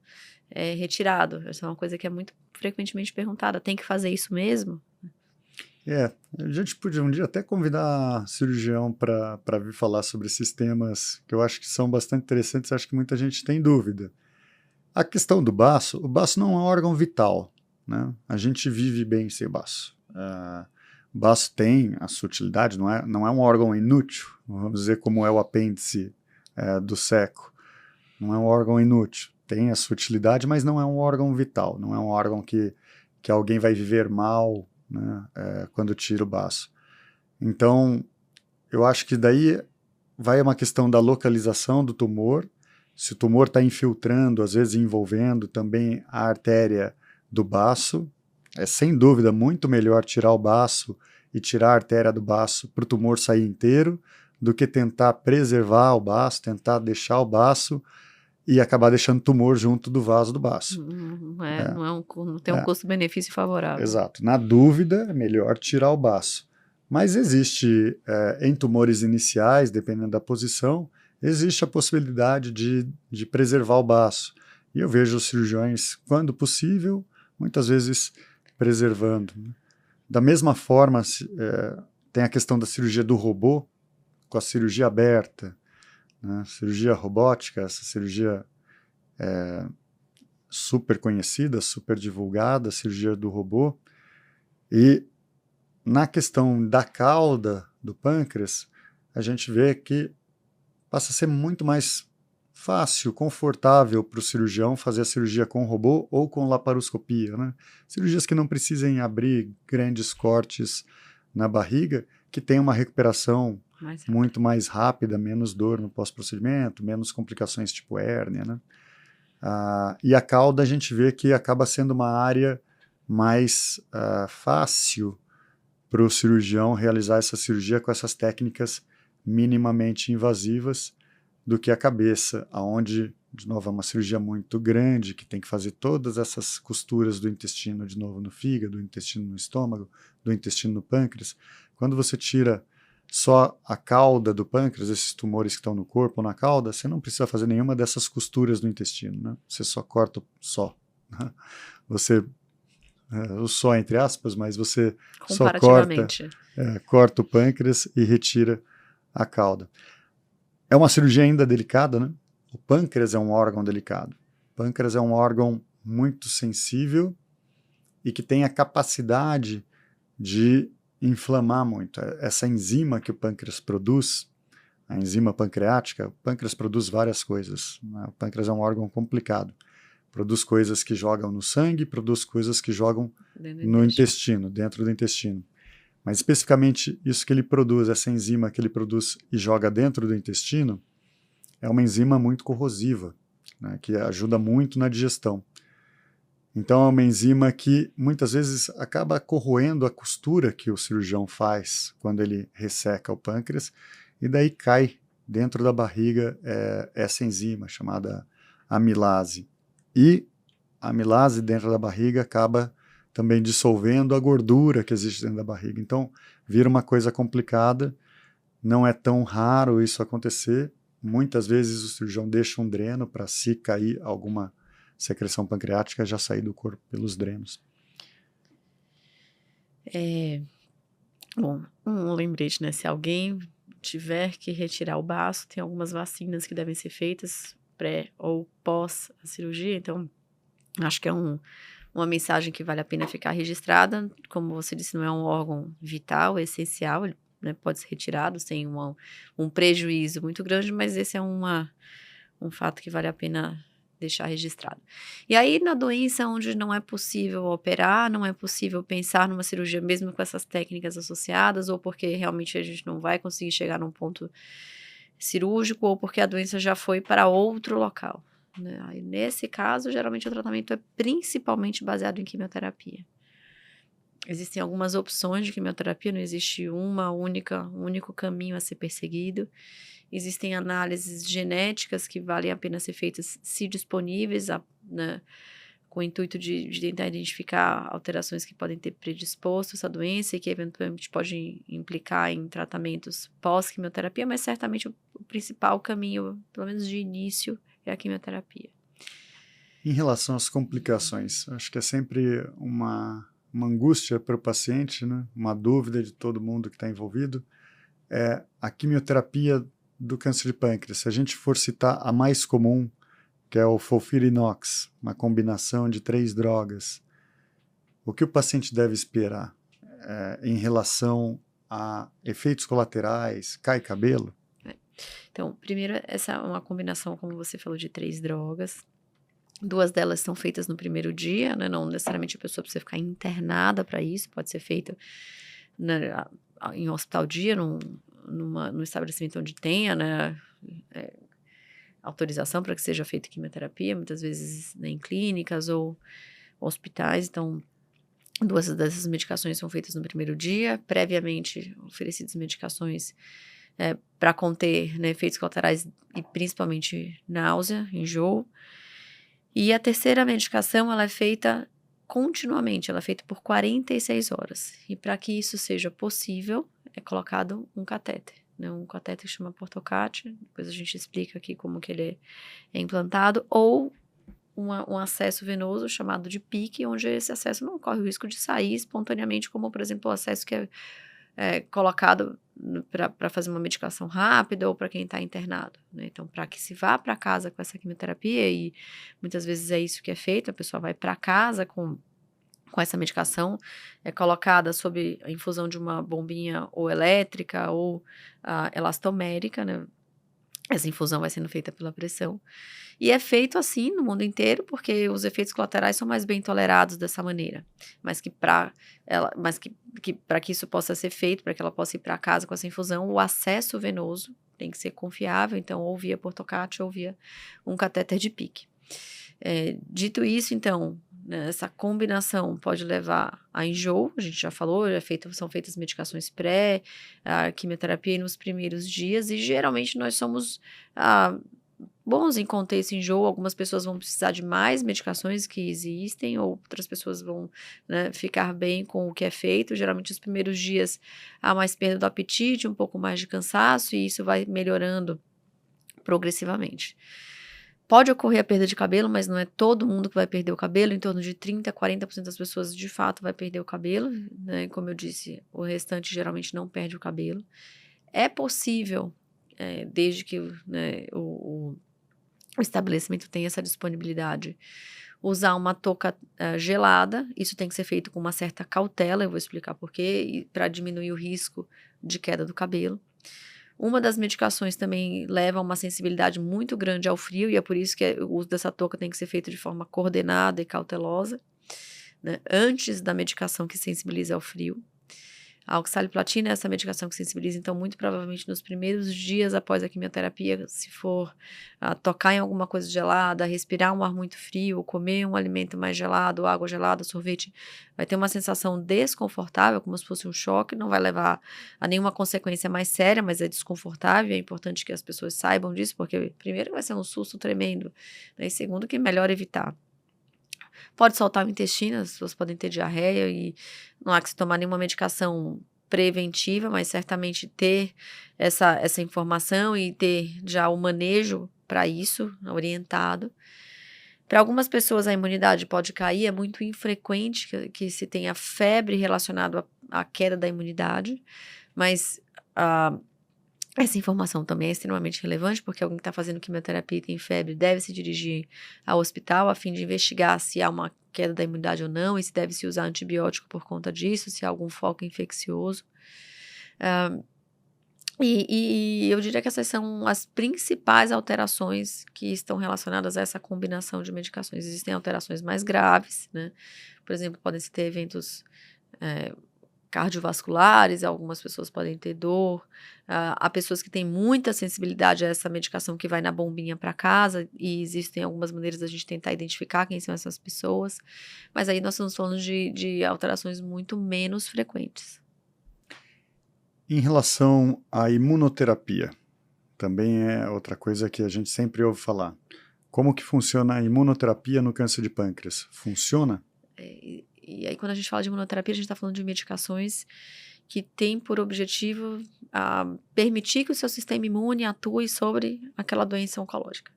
é retirado. Essa é uma coisa que é muito frequentemente perguntada. Tem que fazer isso mesmo? A gente podia um dia até convidar cirurgião para vir falar sobre esses temas que eu acho que são bastante interessantes, acho que muita gente tem dúvida. A questão do baço, o baço não é um órgão vital, né? A gente vive bem sem baço. O baço tem a sua utilidade, não é um órgão inútil, vamos dizer como é o apêndice do seco. Não é um órgão inútil, tem a sua utilidade, mas não é um órgão vital, não é um órgão que alguém vai viver mal, né, quando tira o baço. Então, eu acho que daí vai uma questão da localização do tumor. Se o tumor está infiltrando, às vezes envolvendo também a artéria do baço, é sem dúvida muito melhor tirar o baço e tirar a artéria do baço para o tumor sair inteiro, do que tentar preservar o baço, tentar deixar o baço e acabar deixando tumor junto do vaso do baço. Não tem um custo-benefício favorável. Exato. Na dúvida, é melhor tirar o baço. Mas existe, em tumores iniciais, dependendo da posição, existe a possibilidade de preservar o baço. E eu vejo os cirurgiões, quando possível, muitas vezes preservando. Da mesma forma, tem a questão da cirurgia do robô, com a cirurgia aberta, né? Cirurgia robótica, essa cirurgia super conhecida, super divulgada, cirurgia do robô. E na questão da cauda do pâncreas, a gente vê que passa a ser muito mais fácil, confortável para o cirurgião fazer a cirurgia com robô ou com laparoscopia, né? Cirurgias que não precisem abrir grandes cortes na barriga, que tem uma recuperação muito mais rápida, menos dor no pós-procedimento, menos complicações tipo hérnia, né? E a cauda a gente vê que acaba sendo uma área mais fácil para o cirurgião realizar essa cirurgia com essas técnicas minimamente invasivas do que a cabeça, aonde, de novo, é uma cirurgia muito grande, que tem que fazer todas essas costuras do intestino, de novo, no fígado, do intestino no estômago, do intestino no pâncreas. Quando você tira só a cauda do pâncreas, esses tumores que estão no corpo ou na cauda, você não precisa fazer nenhuma dessas costuras do intestino, né? Você só corta só. Né? Você, o só entre aspas, mas você só corta o pâncreas e retira a cauda. É uma cirurgia ainda delicada, né? O pâncreas é um órgão delicado. O pâncreas é um órgão muito sensível e que tem a capacidade de inflamar muito. Essa enzima que o pâncreas produz, a enzima pancreática, o pâncreas produz várias coisas, né? O pâncreas é um órgão complicado. Produz coisas que jogam no sangue, produz coisas que jogam no intestino, dentro do intestino. Mas especificamente isso que ele produz, essa enzima que ele produz e joga dentro do intestino, é uma enzima muito corrosiva, né, que ajuda muito na digestão. Então é uma enzima que muitas vezes acaba corroendo a costura que o cirurgião faz quando ele resseca o pâncreas, e daí cai dentro da barriga essa enzima chamada amilase. E a amilase dentro da barriga acaba também dissolvendo a gordura que existe dentro da barriga. Então, vira uma coisa complicada, não é tão raro isso acontecer. Muitas vezes o cirurgião deixa um dreno para, se cair alguma secreção pancreática, já sair do corpo pelos drenos. Bom, um lembrete, né? Se alguém tiver que retirar o baço, tem algumas vacinas que devem ser feitas pré ou pós a cirurgia, então acho que é uma mensagem que vale a pena ficar registrada. Como você disse, não é um órgão vital, é essencial, ele, né, pode ser retirado sem um prejuízo muito grande, mas esse é um fato que vale a pena deixar registrado. E aí, na doença onde não é possível operar, não é possível pensar numa cirurgia mesmo com essas técnicas associadas, ou porque realmente a gente não vai conseguir chegar num ponto cirúrgico, ou porque a doença já foi para outro local. né? Aí, nesse caso, geralmente o tratamento é principalmente baseado em quimioterapia. Existem algumas opções de quimioterapia, não existe um único caminho a ser perseguido. Existem análises genéticas que valem a pena ser feitas se disponíveis, né, com o intuito de tentar identificar alterações que podem ter predisposto essa doença e que eventualmente podem implicar em tratamentos pós-quimioterapia, mas certamente o principal caminho, pelo menos de início, é a quimioterapia. Em relação às complicações, acho que é sempre uma angústia para o paciente, né? Uma dúvida de todo mundo que está envolvido, é a quimioterapia do câncer de pâncreas. Se a gente for citar a mais comum, que é o FOLFIRINOX, uma combinação de 3 drogas, o que o paciente deve esperar em relação a efeitos colaterais, cai cabelo? Então, primeiro, essa é uma combinação, como você falou, de 3 drogas. 2 delas são feitas no primeiro dia, né? Não necessariamente a pessoa precisa ficar internada para isso, pode ser feita em um hospital dia, num estabelecimento onde tenha, né, autorização para que seja feita quimioterapia, muitas vezes, né, em clínicas ou hospitais. Então, 2 dessas medicações são feitas no primeiro dia, previamente oferecidas medicações para conter, né, efeitos colaterais e principalmente náusea, enjoo. E a terceira medicação, ela é feita continuamente, ela é feita por 46 horas. E para que isso seja possível, é colocado um catéter, né? Um catéter que chama Portocat, depois a gente explica aqui como que ele é implantado, ou um acesso venoso chamado de PICC, onde esse acesso não corre o risco de sair espontaneamente, como, por exemplo, o acesso que é colocado para fazer uma medicação rápida ou para quem está internado, né? Então, para que se vá para casa com essa quimioterapia, e muitas vezes é isso que é feito, a pessoa vai para casa com essa medicação, é colocada sob a infusão de uma bombinha ou elétrica ou elastomérica, né? Essa infusão vai sendo feita pela pressão. E é feito assim no mundo inteiro, porque os efeitos colaterais são mais bem tolerados dessa maneira. Mas que para que isso possa ser feito, para que ela possa ir para casa com essa infusão, o acesso venoso tem que ser confiável, então, ou via Portocat ou via um catéter de PICC. Dito isso, então, né, essa combinação pode levar a enjoo, a gente já falou, são feitas medicações a quimioterapia nos primeiros dias, e geralmente nós somos bons em conter esse enjoo. Algumas pessoas vão precisar de mais medicações que existem, ou outras pessoas vão, né, ficar bem com o que é feito. Geralmente, os primeiros dias há mais perda do apetite, um pouco mais de cansaço, e isso vai melhorando progressivamente. Pode ocorrer a perda de cabelo, mas não é todo mundo que vai perder o cabelo. Em torno de 30% a 40% das pessoas, de fato, vai perder o cabelo, né? Como eu disse, o restante geralmente não perde o cabelo. É possível, desde que, né, o estabelecimento tenha essa disponibilidade, usar uma touca gelada. Isso tem que ser feito com uma certa cautela, eu vou explicar por quê, para diminuir o risco de queda do cabelo. Uma das medicações também leva a uma sensibilidade muito grande ao frio, e é por isso que o uso dessa touca tem que ser feito de forma coordenada e cautelosa, né, antes da medicação que sensibiliza ao frio. A oxaliplatina é essa medicação que sensibiliza, então, muito provavelmente nos primeiros dias após a quimioterapia, se for tocar em alguma coisa gelada, respirar um ar muito frio, comer um alimento mais gelado, água gelada, sorvete, vai ter uma sensação desconfortável, como se fosse um choque. Não vai levar a nenhuma consequência mais séria, mas é desconfortável. É importante que as pessoas saibam disso, porque primeiro vai ser um susto tremendo, né, e segundo que é melhor evitar. Pode soltar o intestino, as pessoas podem ter diarreia, e não há que se tomar nenhuma medicação preventiva, mas certamente ter essa informação e ter já o manejo para isso, orientado. Para algumas pessoas a imunidade pode cair, é muito infrequente que se tenha febre relacionada à queda da imunidade, mas essa informação também é extremamente relevante, porque alguém que está fazendo quimioterapia e tem febre deve se dirigir ao hospital a fim de investigar se há uma queda da imunidade ou não, e se deve se usar antibiótico por conta disso, se há algum foco infeccioso. E eu diria que essas são as principais alterações que estão relacionadas a essa combinação de medicações. Existem alterações mais graves, né? Por exemplo, podem-se ter eventos cardiovasculares, algumas pessoas podem ter dor, há pessoas que têm muita sensibilidade a essa medicação que vai na bombinha para casa, e existem algumas maneiras da gente tentar identificar quem são essas pessoas, mas aí nós estamos falando de alterações muito menos frequentes. Em relação à imunoterapia, também é outra coisa que a gente sempre ouve falar. Como que funciona a imunoterapia no câncer de pâncreas? Funciona? E aí, quando a gente fala de imunoterapia, a gente está falando de medicações que têm por objetivo permitir que o seu sistema imune atue sobre aquela doença oncológica.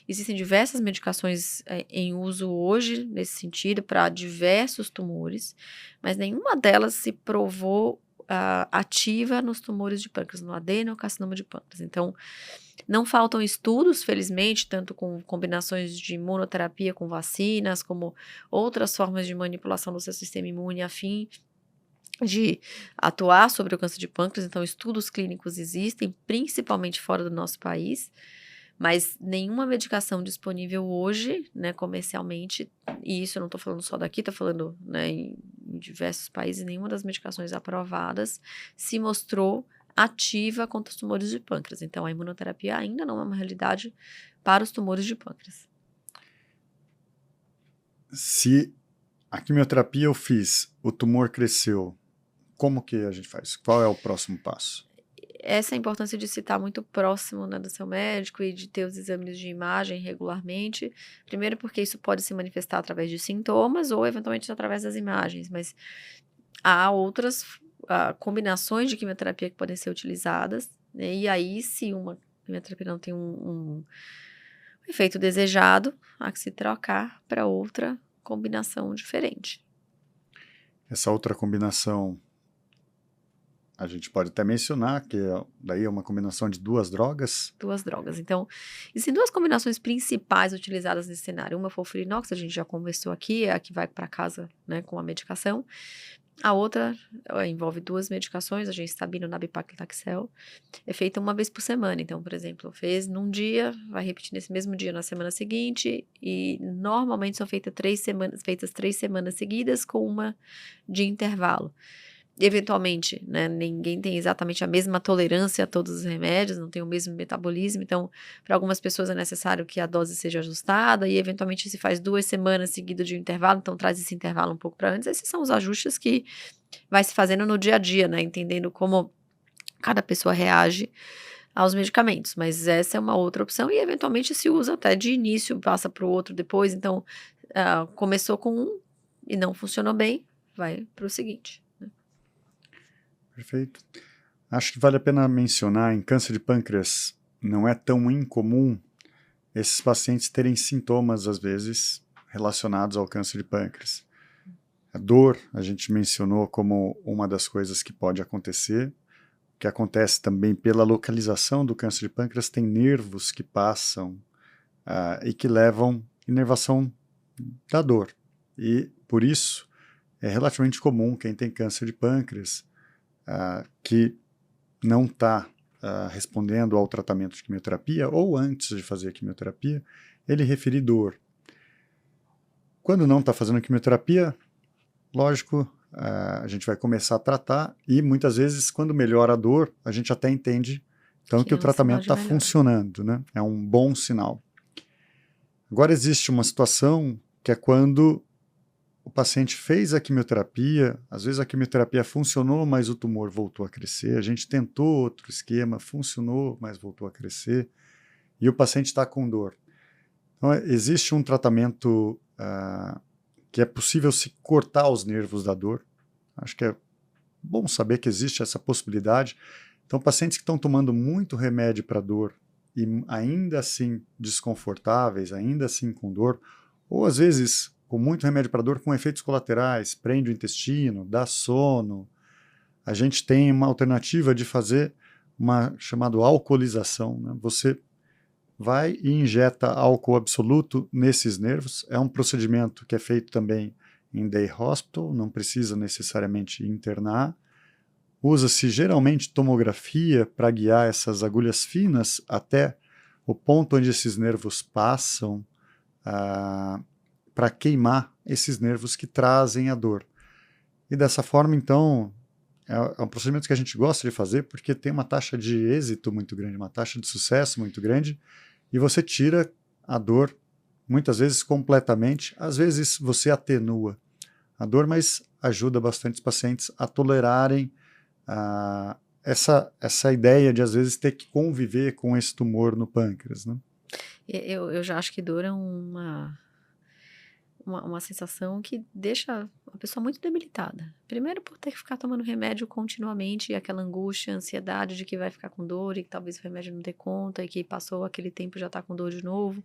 Existem diversas medicações em uso hoje, nesse sentido, para diversos tumores, mas nenhuma delas se provou ativa nos tumores de pâncreas, no adenocarcinoma de pâncreas. Então, não faltam estudos, felizmente, tanto com combinações de imunoterapia com vacinas, como outras formas de manipulação do seu sistema imune a fim de atuar sobre o câncer de pâncreas. Então, estudos clínicos existem, principalmente fora do nosso país, mas nenhuma medicação disponível hoje, né, comercialmente, e isso eu não estou falando só daqui, estou falando, né, em diversos países, nenhuma das medicações aprovadas se mostrou ativa contra os tumores de pâncreas. Então, a imunoterapia ainda não é uma realidade para os tumores de pâncreas. Se a quimioterapia eu fiz, o tumor cresceu, como que a gente faz? Qual é o próximo passo? Essa é a importância de se estar muito próximo, né, do seu médico e de ter os exames de imagem regularmente. Primeiro porque isso pode se manifestar através de sintomas ou eventualmente através das imagens, mas há outras combinações de quimioterapia que podem ser utilizadas, né, e aí se uma quimioterapia não tem um efeito desejado, há que se trocar para outra combinação diferente. Essa outra combinação, a gente pode até mencionar que daí é uma combinação de 2 drogas. 2 drogas. Então, existem 2 combinações principais utilizadas nesse cenário. Uma é o FOLFIRINOX, a gente já conversou aqui, é a que vai para casa, né, com a medicação. A outra envolve 2 medicações, a gencitabina e o nab-paclitaxel. É feita uma vez por semana. Então, por exemplo, fez num dia, vai repetir nesse mesmo dia na semana seguinte, e normalmente são feitas 3 semanas seguidas com uma de intervalo. Eventualmente, né, ninguém tem exatamente a mesma tolerância a todos os remédios, não tem o mesmo metabolismo, então para algumas pessoas é necessário que a dose seja ajustada e eventualmente se faz 2 semanas seguidas de um intervalo, então traz esse intervalo um pouco para antes. Esses são os ajustes que vai se fazendo no dia a dia, né, entendendo como cada pessoa reage aos medicamentos, mas essa é uma outra opção e eventualmente se usa até de início, passa para o outro depois, então começou com um e não funcionou bem, vai para o seguinte. Perfeito. Acho que vale a pena mencionar, em câncer de pâncreas não é tão incomum esses pacientes terem sintomas, às vezes, relacionados ao câncer de pâncreas. A dor, a gente mencionou como uma das coisas que pode acontecer, que acontece também pela localização do câncer de pâncreas, tem nervos que passam e que levam inervação da dor. E, por isso, é relativamente comum quem tem câncer de pâncreas que não está respondendo ao tratamento de quimioterapia ou antes de fazer a quimioterapia, ele referir dor. Quando não está fazendo quimioterapia, lógico, a gente vai começar a tratar e muitas vezes quando melhora a dor, a gente até entende então que o tratamento está funcionando, né? É um bom sinal. Agora existe uma situação que é quando o paciente fez a quimioterapia, às vezes a quimioterapia funcionou, mas o tumor voltou a crescer, a gente tentou outro esquema, funcionou, mas voltou a crescer, e o paciente está com dor. Então, existe um tratamento que é possível se cortar os nervos da dor. Acho que é bom saber que existe essa possibilidade. Então, pacientes que estão tomando muito remédio para dor e ainda assim desconfortáveis, ainda assim com dor, ou às vezes com muito remédio para dor com efeitos colaterais, prende o intestino, dá sono. A gente tem uma alternativa de fazer uma chamada alcoolização, né? Você vai e injeta álcool absoluto nesses nervos. É um procedimento que é feito também em day hospital, não precisa necessariamente internar. Usa-se geralmente tomografia para guiar essas agulhas finas até o ponto onde esses nervos passam para queimar esses nervos que trazem a dor. E dessa forma, então, é um procedimento que a gente gosta de fazer porque tem uma taxa de êxito muito grande, uma taxa de sucesso muito grande, e você tira a dor, muitas vezes completamente, às vezes você atenua a dor, mas ajuda bastante os pacientes a tolerarem essa ideia de, às vezes, ter que conviver com esse tumor no pâncreas, né? Eu já acho que dor é uma sensação que deixa a pessoa muito debilitada. Primeiro por ter que ficar tomando remédio continuamente, e aquela angústia, ansiedade de que vai ficar com dor e que talvez o remédio não dê conta e que passou aquele tempo e já está com dor de novo.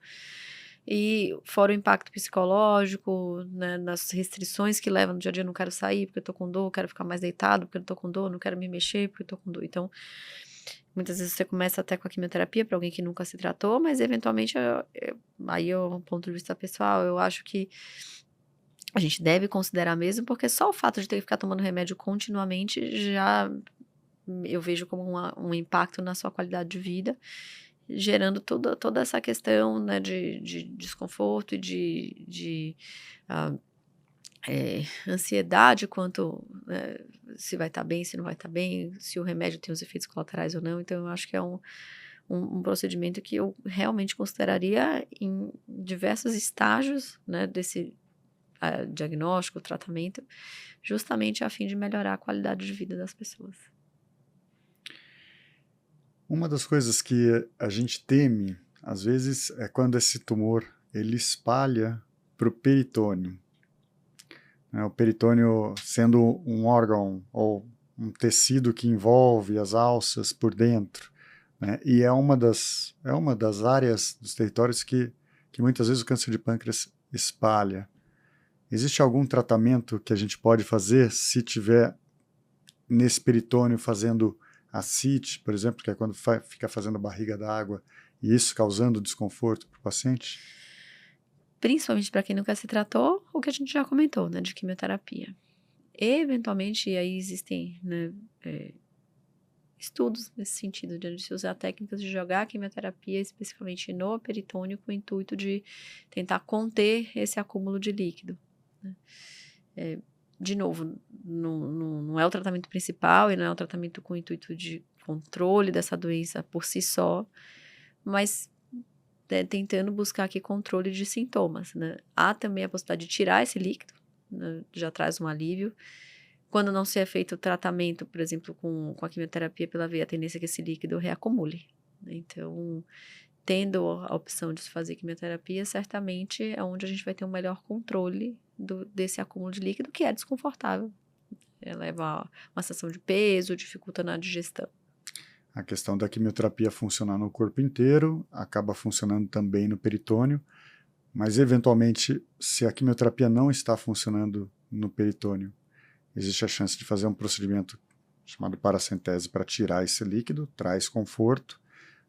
E fora o impacto psicológico, né, nas restrições que levam no dia a dia, não quero sair porque eu tô com dor, quero ficar mais deitado porque eu tô com dor, não quero me mexer porque eu tô com dor. Então, muitas vezes você começa até com a quimioterapia para alguém que nunca se tratou, mas eventualmente, aí é um ponto de vista pessoal, eu acho que a gente deve considerar mesmo, porque só o fato de ter que ficar tomando remédio continuamente já eu vejo como um impacto na sua qualidade de vida, gerando toda essa questão, né, de desconforto e ah, ansiedade quanto, se vai estar bem, se não vai estar bem, se o remédio tem os efeitos colaterais ou não. Então, eu acho que é um procedimento que eu realmente consideraria em diversos estágios, né, desse diagnóstico, tratamento, justamente a fim de melhorar a qualidade de vida das pessoas. Uma das coisas que a gente teme, às vezes, é quando esse tumor ele espalha para o peritônio. O peritônio sendo um órgão ou um tecido que envolve as alças por dentro, né? E é uma das áreas dos territórios que muitas vezes o câncer de pâncreas espalha. Existe algum tratamento que a gente pode fazer se tiver nesse peritônio fazendo ascite, por exemplo, que é quando fica fazendo barriga d'água, e isso causando desconforto para o paciente? Principalmente para quem nunca se tratou, o que a gente já comentou, né, de quimioterapia. Eventualmente, aí existem, né, estudos nesse sentido, de a gente usar técnicas de jogar a quimioterapia especificamente no peritônio com o intuito de tentar conter esse acúmulo de líquido, né. De novo, não é o tratamento principal e não é o tratamento com o intuito de controle dessa doença por si só, mas tentando buscar aqui controle de sintomas, né. Há também a possibilidade de tirar esse líquido, né, já traz um alívio. Quando não se é feito o tratamento, por exemplo, com a quimioterapia pela veia, a tendência é que esse líquido reacumule, né. Então, tendo a opção de se fazer quimioterapia, certamente é onde a gente vai ter um melhor controle desse acúmulo de líquido, que é desconfortável. Leva a uma sensação de peso, dificulta na digestão. A questão da quimioterapia funcionar no corpo inteiro, acaba funcionando também no peritônio, mas eventualmente, se a quimioterapia não está funcionando no peritônio, existe a chance de fazer um procedimento chamado paracentese para tirar esse líquido, traz conforto,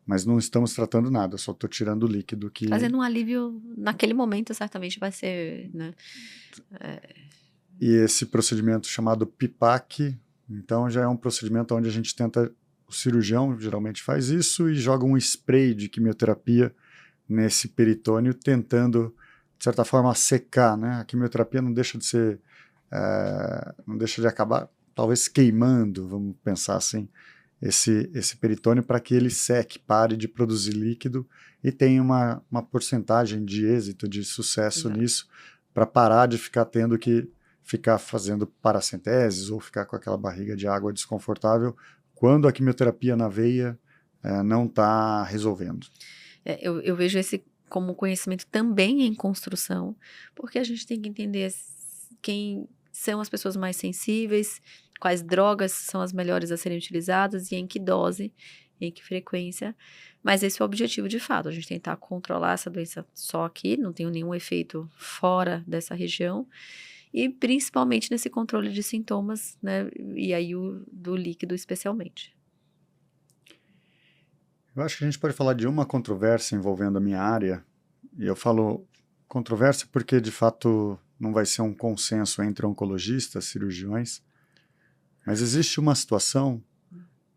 mas não estamos tratando nada, só estou tirando o líquido que... Fazendo um alívio naquele momento, certamente vai ser, né? E esse procedimento chamado PIPAC, então já é um procedimento onde a gente tenta, o cirurgião geralmente faz isso e joga um spray de quimioterapia nesse peritônio, tentando, de certa forma, secar, né? A quimioterapia não deixa de ser, não deixa de acabar, talvez queimando, vamos pensar assim, esse peritônio para que ele seque, pare de produzir líquido e tenha uma porcentagem de êxito, de sucesso Exato. nisso, para parar de ficar tendo que ficar fazendo paracenteses ou ficar com aquela barriga de água desconfortável quando a quimioterapia na veia não está resolvendo. Eu vejo esse como conhecimento também em construção, porque a gente tem que entender quem são as pessoas mais sensíveis, quais drogas são as melhores a serem utilizadas e em que dose, em que frequência. Mas esse é o objetivo de fato, a gente tentar controlar essa doença só aqui, não tem nenhum efeito fora dessa região, e principalmente nesse controle de sintomas, né? E aí do líquido especialmente. Eu acho que a gente pode falar de uma controvérsia envolvendo a minha área, e eu falo controvérsia porque, de fato, não vai ser um consenso entre oncologistas, cirurgiões, mas existe uma situação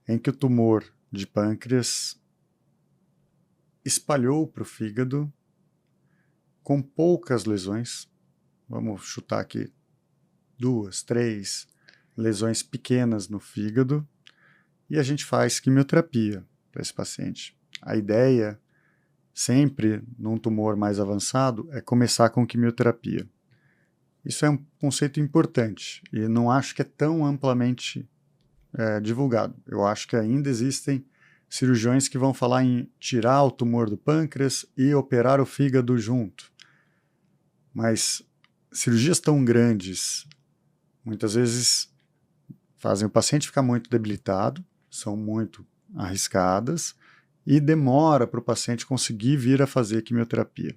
em que o tumor de pâncreas espalhou para o fígado com poucas lesões, vamos chutar aqui 2, 3, lesões pequenas no fígado e a gente faz quimioterapia para esse paciente. A ideia, sempre num tumor mais avançado, é começar com quimioterapia. Isso é um conceito importante e não acho que é tão amplamente divulgado. Eu acho que ainda existem cirurgiões que vão falar em tirar o tumor do pâncreas e operar o fígado junto. Mas cirurgias tão grandes, muitas vezes fazem o paciente ficar muito debilitado, são muito arriscadas e demora para o paciente conseguir vir a fazer quimioterapia.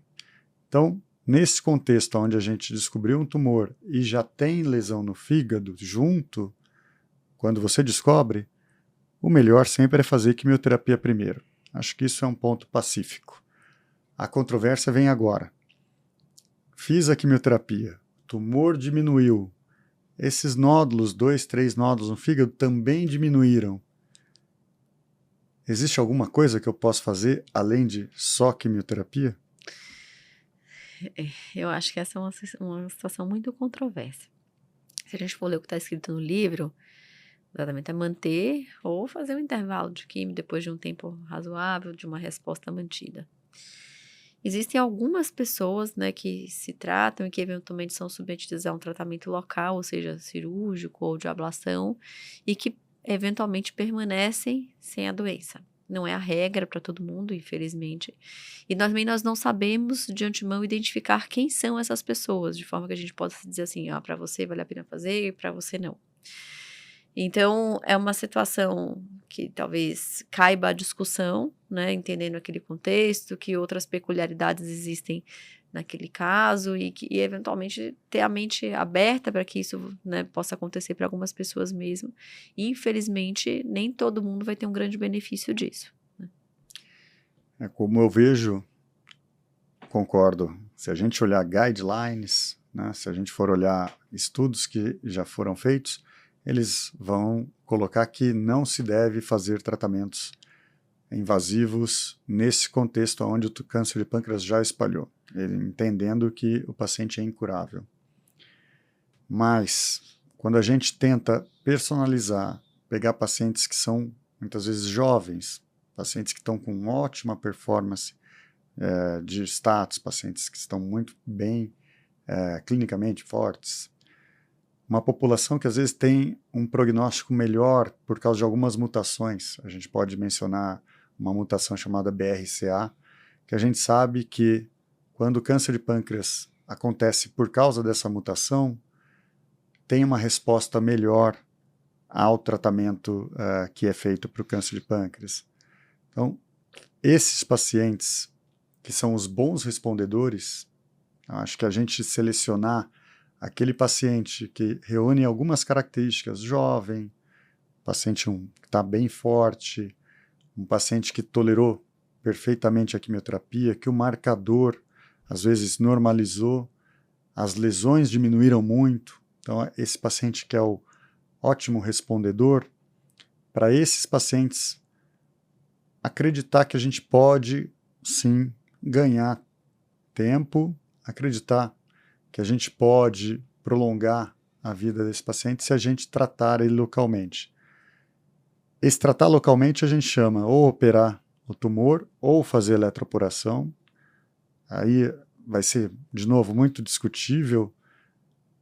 Então, nesse contexto onde a gente descobriu um tumor e já tem lesão no fígado junto, quando você descobre, o melhor sempre é fazer quimioterapia primeiro. Acho que isso é um ponto pacífico. A controvérsia vem agora. Fiz a quimioterapia, tumor diminuiu. Esses nódulos, 2, 3 nódulos no fígado também diminuíram. Existe alguma coisa que eu possa fazer além de só quimioterapia? Eu acho que essa é uma situação muito controversa. Se a gente for ler o que está escrito no livro, o tratamento é manter ou fazer um intervalo de quimio depois de um tempo razoável de uma resposta mantida. Existem algumas pessoas, né, que se tratam e que eventualmente são submetidas a um tratamento local, ou seja, cirúrgico ou de ablação, e que eventualmente permanecem sem a doença. Não é a regra para todo mundo, infelizmente. E nós não sabemos de antemão identificar quem são essas pessoas, de forma que a gente possa dizer assim, para você vale a pena fazer e para você não. Então, é uma situação que talvez caiba a discussão, né, entendendo aquele contexto, que outras peculiaridades existem naquele caso e que eventualmente ter a mente aberta para que isso, né, possa acontecer para algumas pessoas mesmo. E, infelizmente, nem todo mundo vai ter um grande benefício disso. É como eu vejo, concordo. Se a gente olhar guidelines, né, se a gente for olhar estudos que já foram feitos, eles vão colocar que não se deve fazer tratamentos invasivos nesse contexto onde o câncer de pâncreas já espalhou, entendendo que o paciente é incurável. Mas, quando a gente tenta personalizar, pegar pacientes que são muitas vezes jovens, pacientes que estão com ótima performance de status, pacientes que estão muito bem clinicamente fortes, uma população que às vezes tem um prognóstico melhor por causa de algumas mutações. A gente pode mencionar uma mutação chamada BRCA, que a gente sabe que quando o câncer de pâncreas acontece por causa dessa mutação, tem uma resposta melhor ao tratamento que é feito para o câncer de pâncreas. Então, esses pacientes que são os bons respondedores, acho que a gente selecionar aquele paciente que reúne algumas características, jovem, paciente que está bem forte, um paciente que tolerou perfeitamente a quimioterapia, que o marcador às vezes normalizou, as lesões diminuíram muito. Então, esse paciente que é o ótimo respondedor, para esses pacientes, acreditar que a gente pode, sim, ganhar tempo, acreditar que a gente pode prolongar a vida desse paciente se a gente tratar ele localmente. Esse tratar localmente a gente chama ou operar o tumor ou fazer eletroporação. Aí vai ser, de novo, muito discutível,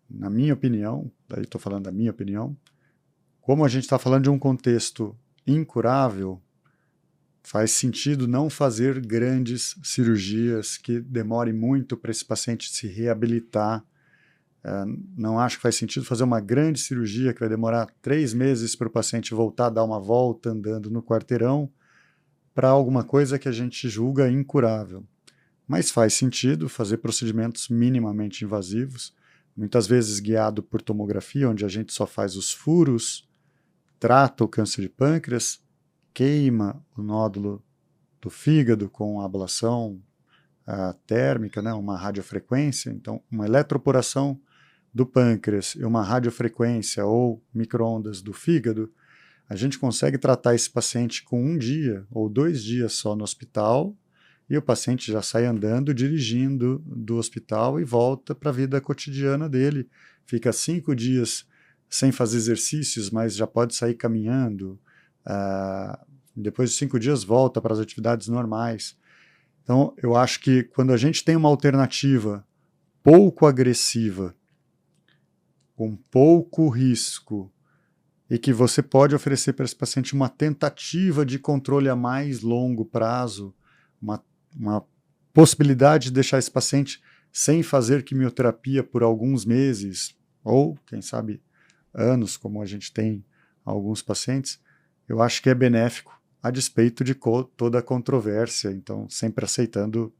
na minha opinião, daí estou falando da minha opinião. Como a gente está falando de um contexto incurável, faz sentido não fazer grandes cirurgias que demorem muito para esse paciente se reabilitar. Não acho que faz sentido fazer uma grande cirurgia que vai demorar 3 meses para o paciente voltar a dar uma volta andando no quarteirão para alguma coisa que a gente julga incurável. Mas faz sentido fazer procedimentos minimamente invasivos, muitas vezes guiado por tomografia, onde a gente só faz os furos, trata o câncer de pâncreas, queima o nódulo do fígado com ablação térmica, né, uma radiofrequência. Então, uma eletroporação do pâncreas e uma radiofrequência ou micro-ondas do fígado, a gente consegue tratar esse paciente com 1 dia ou 2 dias só no hospital e o paciente já sai andando, dirigindo do hospital e volta para a vida cotidiana dele. Fica 5 dias sem fazer exercícios, mas já pode sair caminhando. Depois de 5 dias volta para as atividades normais. Então, eu acho que quando a gente tem uma alternativa pouco agressiva, com pouco risco, e que você pode oferecer para esse paciente uma tentativa de controle a mais longo prazo, uma possibilidade de deixar esse paciente sem fazer quimioterapia por alguns meses, ou, quem sabe, anos, como a gente tem alguns pacientes, eu acho que é benéfico, a despeito de toda a controvérsia. Então, sempre aceitando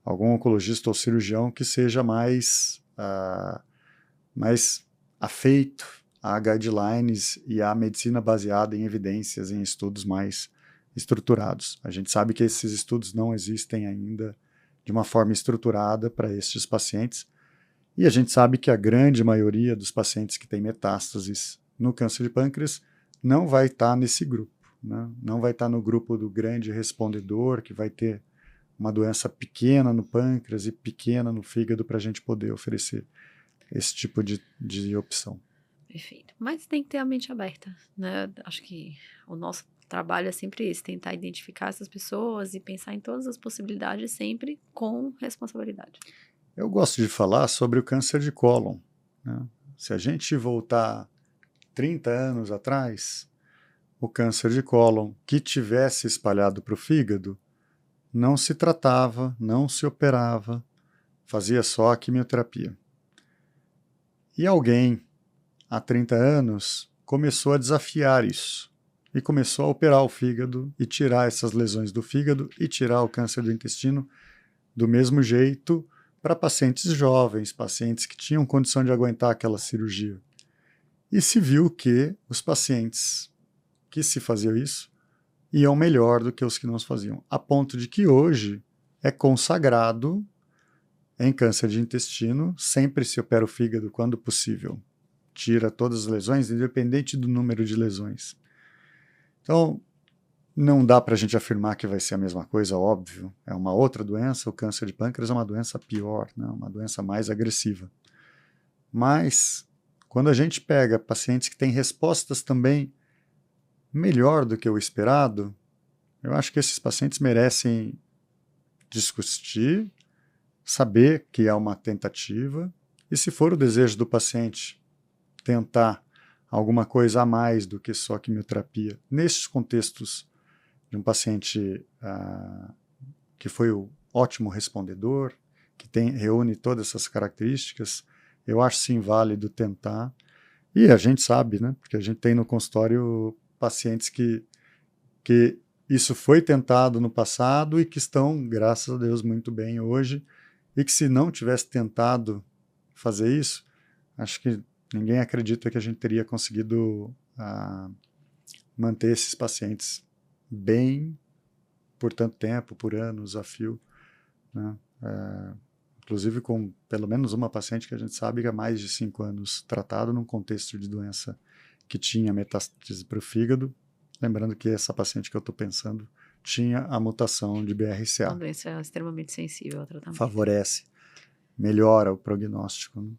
algum oncologista ou cirurgião que seja mais afeito a guidelines e a medicina baseada em evidências, em estudos mais estruturados. A gente sabe que esses estudos não existem ainda de uma forma estruturada para estes pacientes, e a gente sabe que a grande maioria dos pacientes que têm metástases no câncer de pâncreas não vai estar nesse grupo, né? Não vai estar no grupo do grande respondedor, que vai ter uma doença pequena no pâncreas e pequena no fígado para a gente poder oferecer esse tipo de opção. Perfeito. Mas tem que ter a mente aberta, né? Acho que o nosso trabalho é sempre esse, tentar identificar essas pessoas e pensar em todas as possibilidades sempre com responsabilidade. Eu gosto de falar sobre o câncer de cólon, né? Se a gente voltar 30 anos atrás, o câncer de cólon que tivesse espalhado para o fígado não se tratava, não se operava, fazia só a quimioterapia. E alguém, há 30 anos, começou a desafiar isso e começou a operar o fígado e tirar essas lesões do fígado e tirar o câncer do intestino do mesmo jeito para pacientes jovens, pacientes que tinham condição de aguentar aquela cirurgia. E se viu que os pacientes que se faziam isso iam melhor do que os que não se faziam, a ponto de que hoje é consagrado em câncer de intestino, sempre se opera o fígado quando possível. Tira todas as lesões, independente do número de lesões. Então, não dá para a gente afirmar que vai ser a mesma coisa, óbvio. É uma outra doença, o câncer de pâncreas é uma doença pior, né? Uma doença mais agressiva. Mas, quando a gente pega pacientes que têm respostas também melhor do que o esperado, eu acho que esses pacientes merecem discutir, saber que é uma tentativa, e se for o desejo do paciente tentar alguma coisa a mais do que só quimioterapia, nesses contextos de um paciente que foi o ótimo respondedor, que reúne todas essas características, eu acho sim válido tentar. E a gente sabe, né, porque a gente tem no consultório pacientes que isso foi tentado no passado e que estão, graças a Deus, muito bem hoje, e que se não tivesse tentado fazer isso, acho que ninguém acredita que a gente teria conseguido manter esses pacientes bem por tanto tempo, por anos a fio, né? Inclusive com pelo menos uma paciente que a gente sabe que há mais de 5 anos tratado num contexto de doença que tinha metástase para o fígado, lembrando que essa paciente que eu estou pensando tinha a mutação de BRCA. Uma doença extremamente sensível ao tratamento. Favorece, melhora o prognóstico, né?